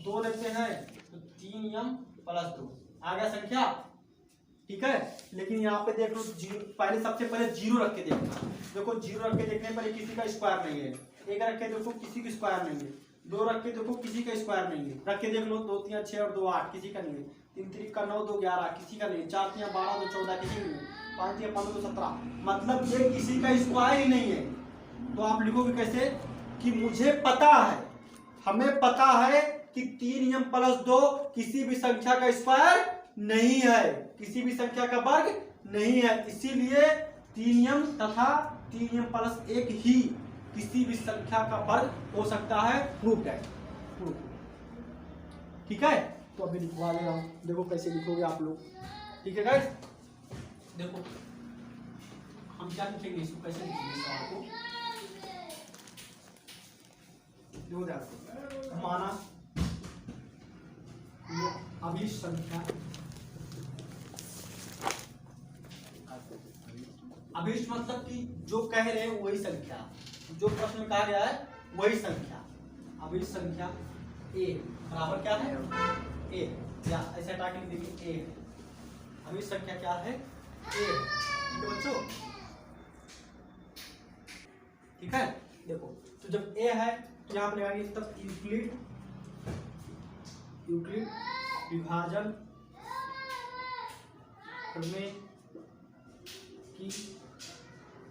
2 लेते हैं तो 3 यम प्लस 2 आ गया संख्या, ठीक है। लेकिन यहाँ पे देख लो पहले सबसे पहले 0 रख के देखना। देखो 0 रख के देखने पर किसी का स्क्वायर नहीं है, 1 रख के देखो किसी का स्क्वायर नहीं है, 2 रख के देखो किसी का स्क्वायर नहीं है, रख के देख लो 2 3 6 और 2 8 किसी का नहीं है, 3 3 का 9 2 11 किसी का नहीं है, 4 3 12 2 14 किसी का नहीं है, 5 3 15 2 17 मतलब ये किसी का स्क्वायर ही नहीं है। तो आप लिखोगे कैसे कि मुझे पता है, हमें पता है कि 3 यम प्लस 2 किसी भी संख्या का स्क्वायर नहीं है, किसी भी संख्या का वर्ग नहीं है, इसीलिए 3 यम तथा 3 यम प्लस 1 ही किसी भी संख्या का वर्ग हो सकता है, प्रूफ है, ठीक है। तो अभी लिखवा दे रहा हूं, देखो कैसे लिखोगे आप लोग, ठीक है गाइस। देखो हम क्या लिखेंगे, इसको कैसे लिखेंगे सवाल को, देखो माना ये अभी संख्या, अभिष्ट मतलब कि जो कह रहे हैं वही संख्या, जो प्रश्न में कहा गया है वही संख्या। अभिष्ट संख्या a बराबर क्या है, a, या ऐसे हटा के लिख देंगे a। अभिष्ट संख्या क्या है, a, ठीक है बच्चों, ठीक है। देखो तो जब a है तो यहाँ पर लगाएंगे तब यूक्लिड विभाजन प्रमेय की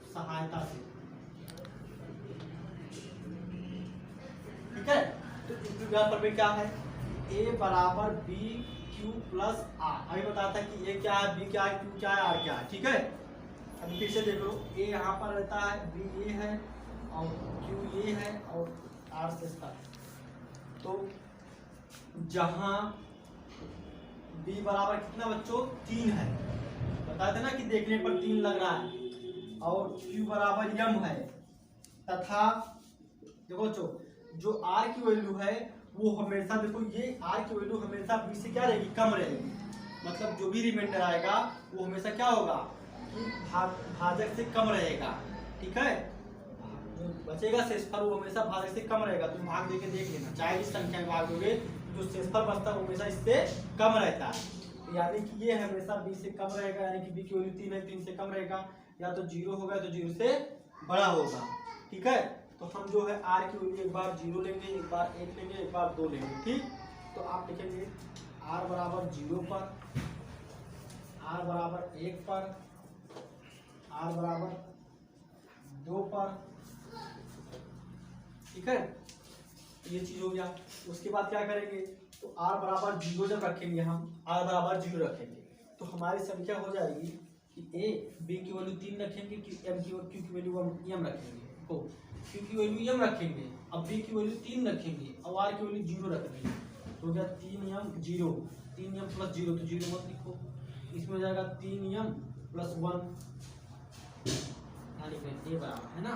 सहायता से, ठीक है। तो यूक्लिड प्रमेय क्या है, a बराबर बी क्यू प्लस आर, अभी बताया था कि a क्या है, b क्या है, q क्या है, r क्या है, ठीक है। अभी फिर से देख लो, a यहाँ पर रहता है, b ये है और q ये है और r से स्टार्ट। तो b बराबर कितना बच्चों 3 है, बताते ना कि देखने पर 3 लग रहा है। और q बराबर m है तथा देखो जो r की वैल्यू है वो हमेशा, देखो ये r की वैल्यू हमेशा b से क्या रहेगी, कम रहेगी। मतलब जो भी रिमाइंडर आएगा वो हमेशा क्या होगा कि भाजक से कम रहेगा, ठीक है। जो बचेगा शेषफल वो हमेशा भाजक से कम रहेगा। तुम भाग देके देख लेना, चाहे जिस संख्या में भाग दोगे जो शेषफल बचता है वो हमेशा इससे कम रहता है। यानी कि ये हमेशा b से कम रहेगा, यानी कि b की वैल्यू 3 है, 3 से कम रहेगा। या तो 0 होगा तो 0 से बड़ा होगा, ठीक है। तो हम जो है r की वैल्यू एक बार 0 लेंगे, एक बार 1 लेंगे, एक बार 2 लेंगे, ठीक। तो आप लिखेंगे r बराबर 0 पर, r बराबर 1 पर, r बराबर 2 पर, ठीक है। ये चीज हो गया। उसके बाद क्या करेंगे, तो r बराबर 0 जब रखेंगे, हम r बराबर 0 रखेंगे तो हमारी संख्या हो जाएगी कि a b की वैल्यू 3 रखेंगे, q की वैल्यू m रखेंगे, तो q की वैल्यू m रखेंगे, अब b की वैल्यू 3 रखेंगे, अब r की वैल्यू 0 रखेंगे। तो हो गया 3m 0, 3m प्लस 0, तो 0 मत लिखो, इसमें हो जाएगा 3m प्लस 1, लिख रहे हैं a बराबर है ना,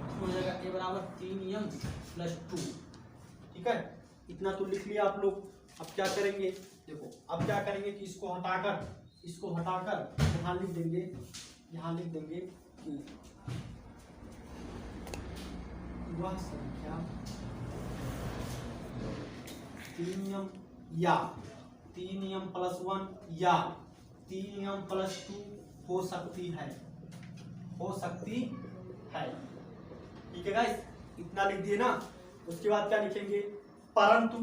इसमें हो जाएगा a बराबर 3m प्लस 2, ठीक है। इतना तो लिख लिया आप लोग। अब क्या करेंगे, देखो अब क्या करेंगे कि इसको हटाकर यहाँ लिख देंगे, कि वह संख्या 3m या 3m प्लस 1 या 3m प्लस 2 हो सकती है, ठीक है गाइस। इतना लिख दिए ना। उसके बाद क्या लिखेंगे, परंतु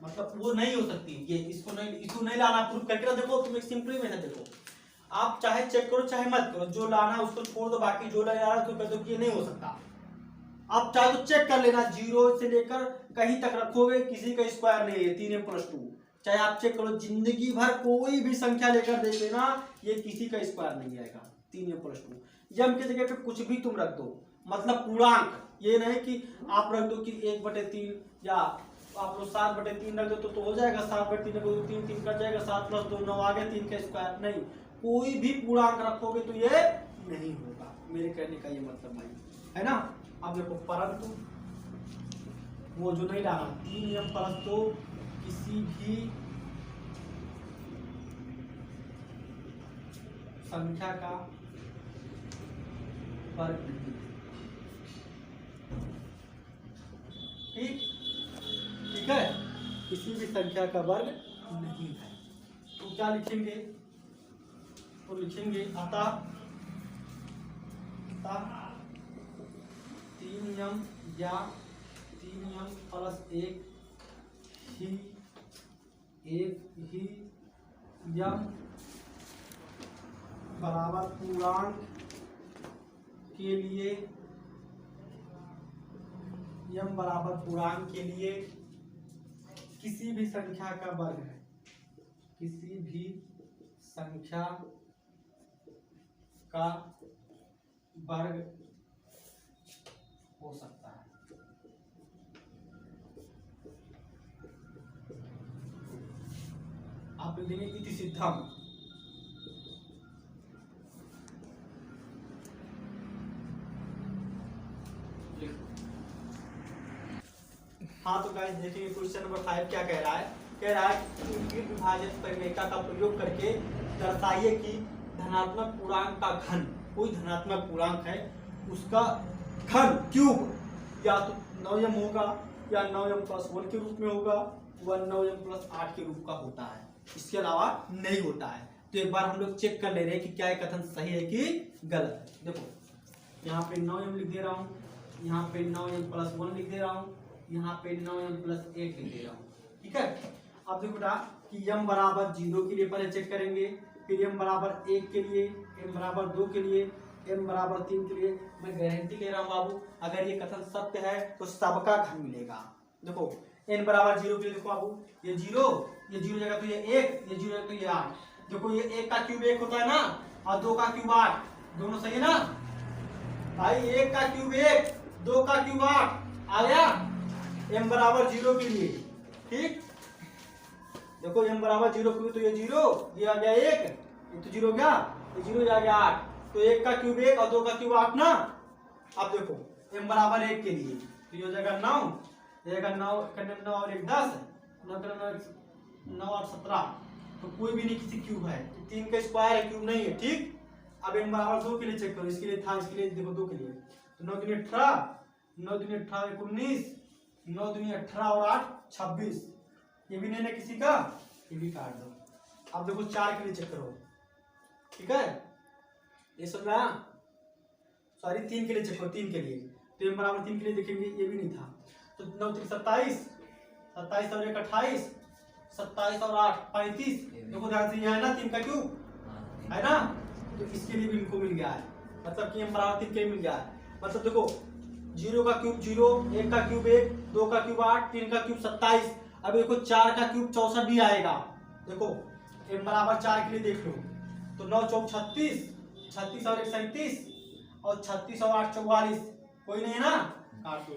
मतलब वो नहीं हो सकती, ये इसको नहीं लाना प्रूफ करके। देखो तुम एक सिंपल मेथड देखो, आप चाहे चेक करो चाहे मत करो, जो लाना उसको छोड़ दो, बाकी जो लाना तो कह दो कि ये नहीं हो सकता। आप चाहे तो चेक कर लेना, 0 से लेकर कहीं तक रखोगे, किसी का स्क्वायर नहीं है 3m प्लस 2, चाहे आप चेक करो, जिंदगी भर कोई भी संख्या लेकर देख लेना, ये किसी का स्क्वायर नहीं आएगा 3m प्लस 2। m की जगह पे कुछ भी तुम रख दो, मतलब पूर्णांक, ये नहीं कि आप रख दो कि 1/3 या आप लोग 7/3 रख दो तो हो जाएगा 7/3 को 3 कट जाएगा, 7 प्लस 2 9 आ गया, 3 का स्क्वायर नहीं, कोई भी पूर्णांक रखोगे तो ये नहीं होगा। मेरे कहने का ये मतलब भाई है ना। अब देखो परंतु वो जो नहीं लाना 3m प्लस 2 किसी भी संख्या का वर्ग नहीं, ठीक है, किसी भी संख्या का वर्ग नहीं है। तो क्या लिखेंगे, तो लिखेंगे अतः 3m या 3m प्लस 1 ही m बराबर पूर्णांक के लिए, m बराबर पूर्णांक के लिए किसी भी संख्या का वर्ग है, किसी भी संख्या का वर्ग हो सकता है। आप लिखेंगे इति सिद्धम, हाँ। तो गाइस देखेंगे क्वेश्चन नंबर 5 क्या कह रहा है, कि विभाजित परिमेयता का प्रयोग करके दर्शाइए कि धनात्मक पूर्णांक का घन, कोई धनात्मक पूर्णांक है उसका घन क्यूब या तो 9m होगा या 9m प्लस 1 के रूप में होगा, वह 9m प्लस 8 के रूप का होता है, इसके अलावा नहीं होता है। तो एक बार हम लोग चेक कर ले रहे हैं कि क्या कथन सही है कि गलत है। देखो यहाँ पे 9m लिख दे रहा हूँ, यहाँ पे 9m प्लस 1 लिख दे रहा हूँ, यहाँ पे 9m प्लस 8 लिख दे रहा हूँ, ठीक है। अब देखो बेटा कि m बराबर 0 के लिए पहले चेक करेंगे, फिर m बराबर 1 के लिए, m बराबर 2 के लिए, m बराबर 3 के लिए। मैं गारंटी ले रहा हूँ बाबू, अगर ये कथन सत्य है तो सबका घन मिलेगा। देखो n बराबर 0 के लिए, देखो बाबू ये 0 जगह तो ये 1, ये 0 जगह तो ये 8। देखो ये 1 का क्यूब 1 होता है ना, और 2 का क्यूब 8, दोनों सही है ना भाई। 1 का क्यूब 1, 2 का क्यूब 8 आ गया m बराबर 0 के लिए, ठीक। देखो m बराबर 0 क्योंकि तो ये 0, ये आ गया 1, ये तो 0 गया, ये 0 आ गया 8, तो 1 का क्यूब 1 और 2 का क्यूब 8 ना। अब देखो m बराबर 1 के लिए तो ये हो जाएगा 9, जाएगा 9 और 1 10, 9 8 17, तो कोई भी नहीं किसी क्यूब है, 3 का स्क्वायर है, क्यूब नहीं है, ठीक। अब m बराबर 2 के लिए चेक करो, इसके लिए था, इसके लिए देखो 2 के लिए, तो 9 दूनी 18, 9 दूनी 18 19, 9 दूनी 18 और 8 26, ये भी नहीं ना किसी का, ये भी काट दो। अब देखो 4 के लिए चेक करो, ठीक है, ये समझ में आया। सॉरी 3 के लिए चेक करो, 3 के लिए तो m बराबर 3 के लिए देखेंगे, ये भी नहीं था, तो 9 3 27, 27 और 1 28, 27 और 8 35, देखो ध्यान से, ये है ना 3 का क्यूब है ना, तो इसके लिए भी इनको मिल गया है, मतलब कि m बराबर 3 के लिए मिल गया है। मतलब देखो 0 का क्यूब 0, 1 का क्यूब 1, 2 का क्यूब 8, 3 का क्यूब 27, अब देखो 4 का क्यूब 64 भी आएगा। देखो m बराबर 4 के लिए देख लो, तो 9 चौक 36, 36 और 1 37, और 36 और 8 44, कोई नहीं है ना, काट दो।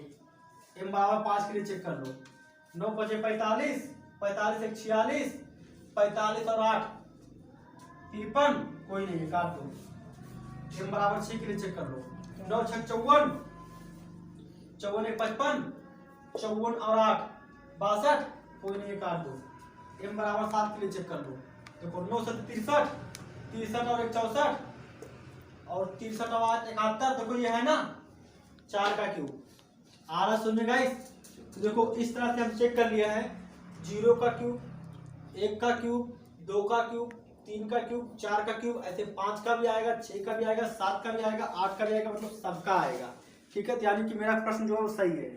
m बराबर 5 के लिए चेक कर लो, 9 5 45, 45 1 46, 45 और 8 53, कोई नहीं है, काट दो। m बराबर 6 के लिए चेक कर लो, 9 6 54, 54 1 55, 54 और 8 62, कोई नहीं है, काट दो। m बराबर 7 के लिए चेक कर लो, देखो 9 7 63, 63 और 1 64, और 63 और 8 71, देखो ये है ना 4 का क्यूब आ रहा, सुनिए गाइस। तो देखो इस तरह से हम चेक कर लिया है, 0 का क्यूब, 1 का क्यूब, 2 का क्यूब, 3 का क्यूब, 4 का क्यूब, ऐसे 5 का भी आएगा, 6 का भी आएगा, 7 का भी आएगा, 8 का भी आएगा, मतलब सबका आएगा, ठीक है। तो यानी कि मेरा प्रश्न जो है वो सही है।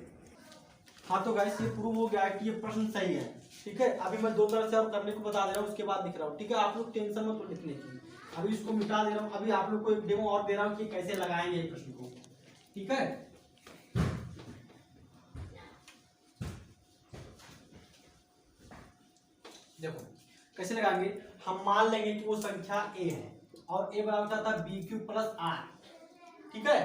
हाँ तो गाइस ये प्रूव हो गया है कि ये प्रश्न सही है, ठीक है। अभी मैं 2 तरह से और करने को बता दे रहा हूँ, उसके बाद दिख रहा हूँ, ठीक है। आप लोग टेंशन मत लो लिखने की, अभी इसको मिटा दे रहा हूँ, अभी आप लोग को एक डेमो और दे रहा हूँ कि कैसे लगाएंगे ये प्रश्न को, ठीक है। देखो कैसे लगाएंगे, हम मान लेंगे कि वो संख्या a है और a बराबर था bq प्लस r, ठीक है।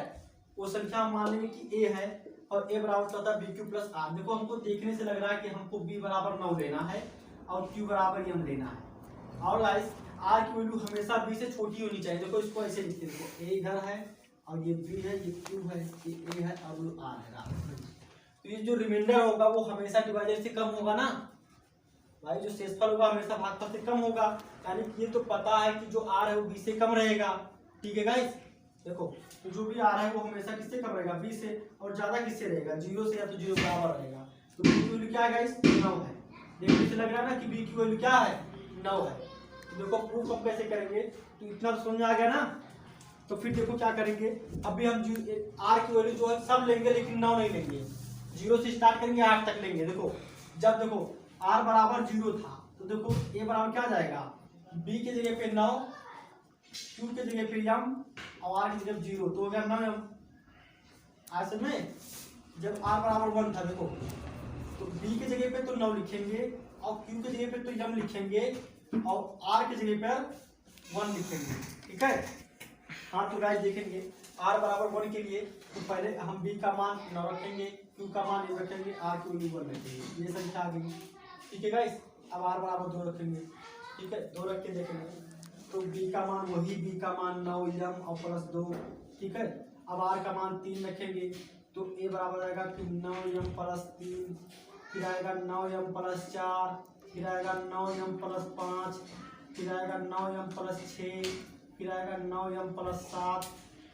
वो संख्या हम मान लेंगे कि a है और a बराबर था bq प्लस r। देखो हमको देखने से लग रहा है कि हमको b बराबर 9 लेना है और q बराबर m लेना है, और गाइस r की वैल्यू हमेशा b से छोटी होनी चाहिए। देखो इसको ऐसे लिखते हैं, देखो a इधर है और ये b है, ये q है, ये a है और ये r है। तो ये जो रिमाइंडर होगा वो हमेशा डिवाइडर से कम होगा ना भाई, जो शेषफल होगा हमेशा भागफल से कम होगा, यानी कि ये तो पता है कि जो r है वो b से कम रहेगा, ठीक है गाइस। देखो तो जो भी r है वो हमेशा किससे कम रहेगा, b से, और ज्यादा किससे रहेगा, 0 से, या तो 0 बराबर रहेगा। तो b की वैल्यू क्या है गाइस, 9 है। देखने से लग रहा है ना कि b की वैल्यू क्या है, 9 है। तो देखो प्रूफ हम कैसे करेंगे, तो इतना तो समझ आ गया ना। तो फिर देखो क्या करेंगे, अभी हम r की वैल्यू जो है सब लेंगे, लेकिन 9 नहीं लेंगे, 0 से स्टार्ट करेंगे 8 तक लेंगे। देखो जब देखो r बराबर 0 था तो देखो a बराबर क्या जाएगा, b के जगह पे 9, q के जगह पे m और r की जगह 0, तो हो गया 9m। ऐसे में जब r बराबर 1 था देखो, तो b के जगह पे तो 9 लिखेंगे और q के जगह पे तो m लिखेंगे और r के जगह पर 1 लिखेंगे, ठीक है। हाँ तो गाइस देखेंगे r बराबर 1 के लिए तो पहले हम b का मान 9 रखेंगे, q का मान 1 रखेंगे, r की वैल्यू 1 रखेंगे, ये संख्या आ गई, ठीक है गाइस। अब r बराबर 2 रखेंगे, ठीक है, 2 रख के देखेंगे तो b का मान वही b का मान 9m और प्लस 2, ठीक है। अब r का मान 3 रखेंगे तो a बराबर आएगा कि 9m प्लस 3, फिर आएगा 9m प्लस 4, फिर आएगा 9m प्लस 5, फिर आएगा 9m प्लस 6, फिर आएगा 9m प्लस 7,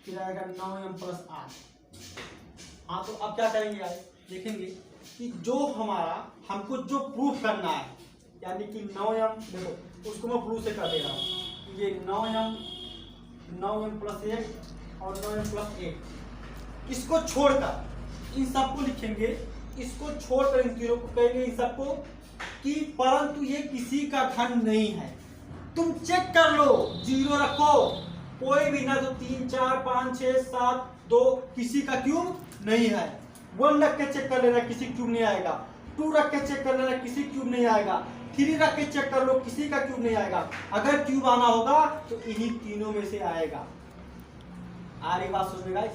फिर आएगा 9m प्लस 8। हाँ तो अब क्या करेंगे यार, देखेंगे कि जो हमारा हमको जो प्रूफ करना है, यानी कि 9m, देखो उसको मैं प्रूफ से कर दे रहा हूँ, ये 9m प्लस 1 और 9m प्लस 1, इसको छोड़कर इन सबको लिखेंगे, इसको छोड़कर इन तीनों को कहेंगे इन सबको कि परंतु ये किसी का घन नहीं है। तुम चेक कर लो, 0 रखो, कोई भी ना, तो 3 4 5 6 7 2 किसी का क्यूब नहीं है। 1 रख के चेक कर लेना, किसी क्यूब नहीं आएगा। 2 रख के चेक कर लेना, किसी क्यूब नहीं आएगा। 3 रख के चेक कर लो, किसी का क्यूब नहीं आएगा। अगर क्यूब आना होगा तो इन्हीं तीनों में से आएगा। आ रही बात समझ में गाइस,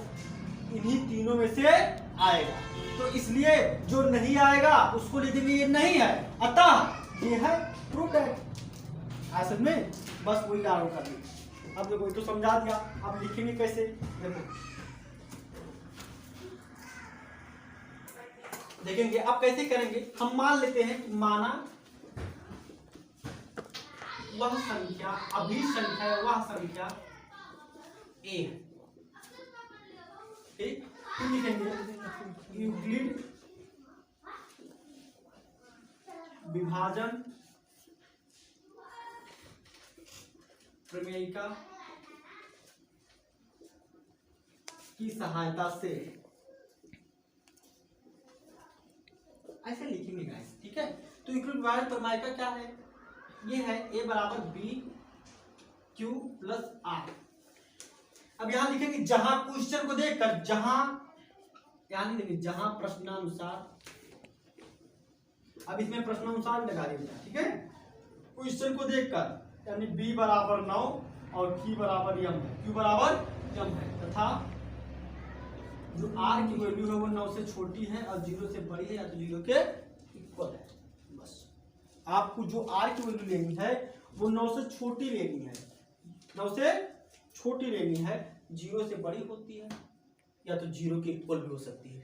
इन्हीं तीनों में से आएगा। तो इसलिए जो नहीं आएगा उसको लिख देंगे ये नहीं है, अतः ये है ट्रू दैट, ऐसे में बस वही आरोप कर दी। अब देखो ये तो समझा दिया, अब लिखेंगे कैसे, देखो देखेंगे अब कैसे करेंगे। हम मान लेते हैं कि माना वह संख्या, अभिसंख्या है वह संख्या ए है, ठीक। फिर लिखेंगे यूक्लिड विभाजन प्रमेयिका की सहायता से, ऐसे लिखेंगे गाइस, ठीक है। तो यूक्लिड विभाजन प्रमेयिका क्या है, ये है a बराबर बी क्यू प्लस आर। अब यहां लिखेंगे जहां क्वेश्चन को देखकर, जहां यहां लिखेंगे जहां प्रश्नानुसार, अब इसमें प्रश्नानुसार लगा देंगे, ठीक है। क्वेश्चन को देखकर यानी b बराबर 9 और q बराबर m है, q बराबर m है, तथा जो r की वैल्यू है वो 9 से छोटी है और 0 से बड़ी है या तो 0 के इक्वल है। बस आपको जो r की वैल्यू लेनी है वो 9 से छोटी लेनी है, 9 से छोटी लेनी है, 0 से बड़ी होती है या तो 0 के इक्वल भी हो सकती है,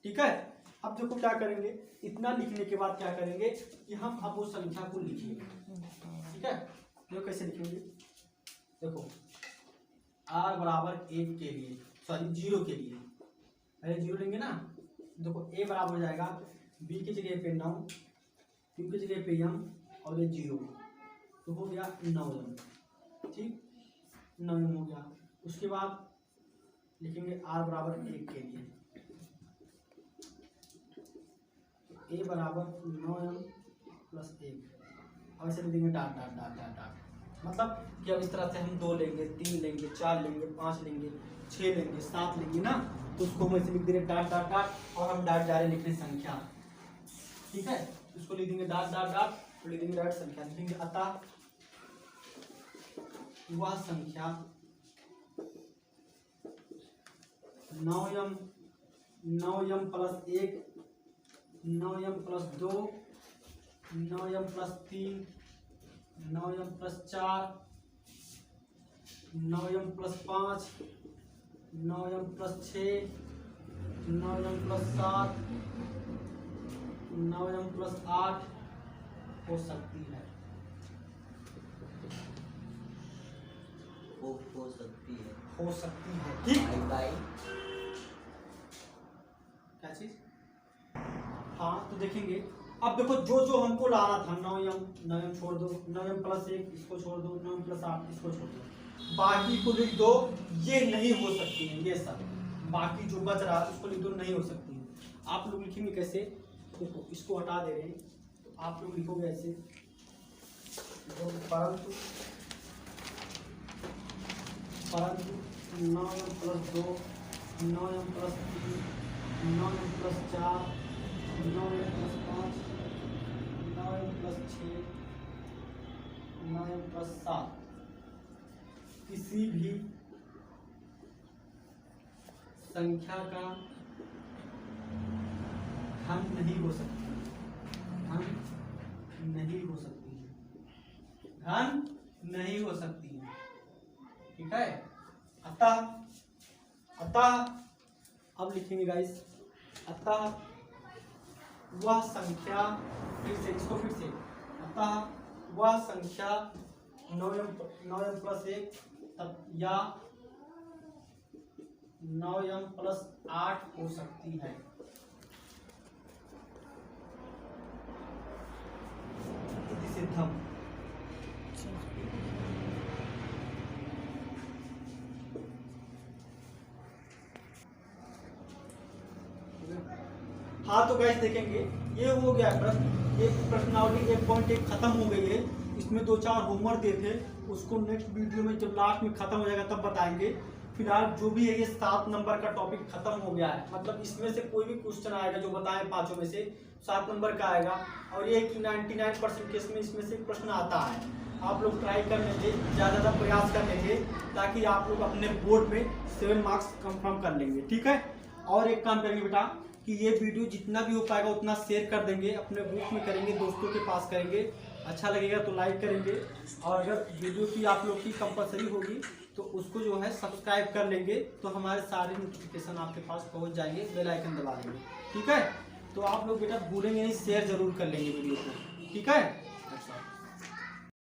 ठीक है। अब देखो क्या करेंगे, इतना लिखने के बाद क्या करेंगे कि हम अब वो संख्या को लिखेंगे, ठीक है। देखो कैसे लिखेंगे, देखो r बराबर 1 के लिए, सॉरी 0 के लिए पहले 0 लेंगे ना। देखो a बराबर हो जाएगा b की जगह पे 9, q की जगह पे m और ये 0, तो हो गया 9m, ठीक, 9m हो गया। उसके बाद लिखेंगे r बराबर 1 के लिए, a बराबर 9m प्लस 1 और ऐसे लिख देंगे dot dot dot dot dot, मतलब कि अब इस तरह से हम 2 लेंगे, 3 लेंगे, 4 लेंगे, 5 लेंगे, 6 लेंगे, 7 लेंगे ना, तो उसको हम ऐसे लिख देंगे डाट डाट डाट और हम डाट जा रहे लिखने संख्या, ठीक है। उसको लिख देंगे डाट डाट डाट, तो लिख देंगे डाट संख्या, लिखेंगे अतः वह संख्या 9m plus 1, 9m plus 2, 9m plus 3, 9m plus 4, 9m plus 5, 9m plus 6, 9m plus 7, 9m plus 8 हो सकती है, हो सकती है, हो सकती है, ठीक। बाय क्या चीज, हाँ तो देखेंगे अब देखो जो जो हमको लाना था 9m छोड़ दो, 9m प्लस 1 इसको छोड़ दो, 9m प्लस 8 इसको छोड़ दो, बाकी को लिख दो, ये नहीं हो सकती है, ये सब बाकी जो बच रहा है उसको लिख दो, नहीं हो सकती है। आप लोग लिखेंगे कैसे, देखो इसको हटा दे रहे हैं, तो आप लोग लिखोगे ऐसे, परंतु 9m plus 2, 9m plus 3, 9m plus 4, 9m plus 5, 9m plus 6, 9m plus 7 किसी भी संख्या का घन नहीं हो सकती, घन नहीं हो सकती है, घन नहीं हो सकती है, ठीक है। अतः अब लिखेंगे गाइस, अतः वह संख्या, फिर से इसको फिर से, अतः वह संख्या 9m प्लस 1 या 9m प्लस 8 हो सकती है, इति सिद्धम। हाँ तो गैस देखेंगे ये हो गया प्रश्न, एक प्रश्नावली 1.1 खत्म हो गई है, इसमें 2-4 होमवर्क दिए थे, उसको नेक्स्ट वीडियो में जब लास्ट में खत्म हो जाएगा तब बताएंगे। फिलहाल जो भी है ये 7 नंबर का टॉपिक खत्म हो गया है, मतलब इसमें से कोई भी क्वेश्चन आएगा जो बताएं 5 में से 7 नंबर का आएगा, और ये कि 99% केस में इसमें से प्रश्न आता है। आप लोग ट्राई कर लेंगे, ज़्यादा प्रयास कर लेंगे, ताकि आप लोग अपने बोर्ड में 7 मार्क्स कंफर्म कर लेंगे, ठीक है। और एक काम करेंगे बेटा कि ये वीडियो जितना भी हो पाएगा उतना शेयर कर देंगे, अपने ग्रुप में करेंगे, दोस्तों के पास करेंगे। अच्छा लगेगा तो लाइक करेंगे, और अगर वीडियो की आप लोग की कंपलसरी होगी तो उसको जो है सब्सक्राइब कर लेंगे, तो हमारे सारे नोटिफिकेशन आपके पास पहुंच जाएंगे, बेल आइकन दबा देंगे। ठीक है, तो आप लोग बेटा भूलेंगे नहीं, शेयर जरूर कर लेंगे वीडियो को। ठीक है।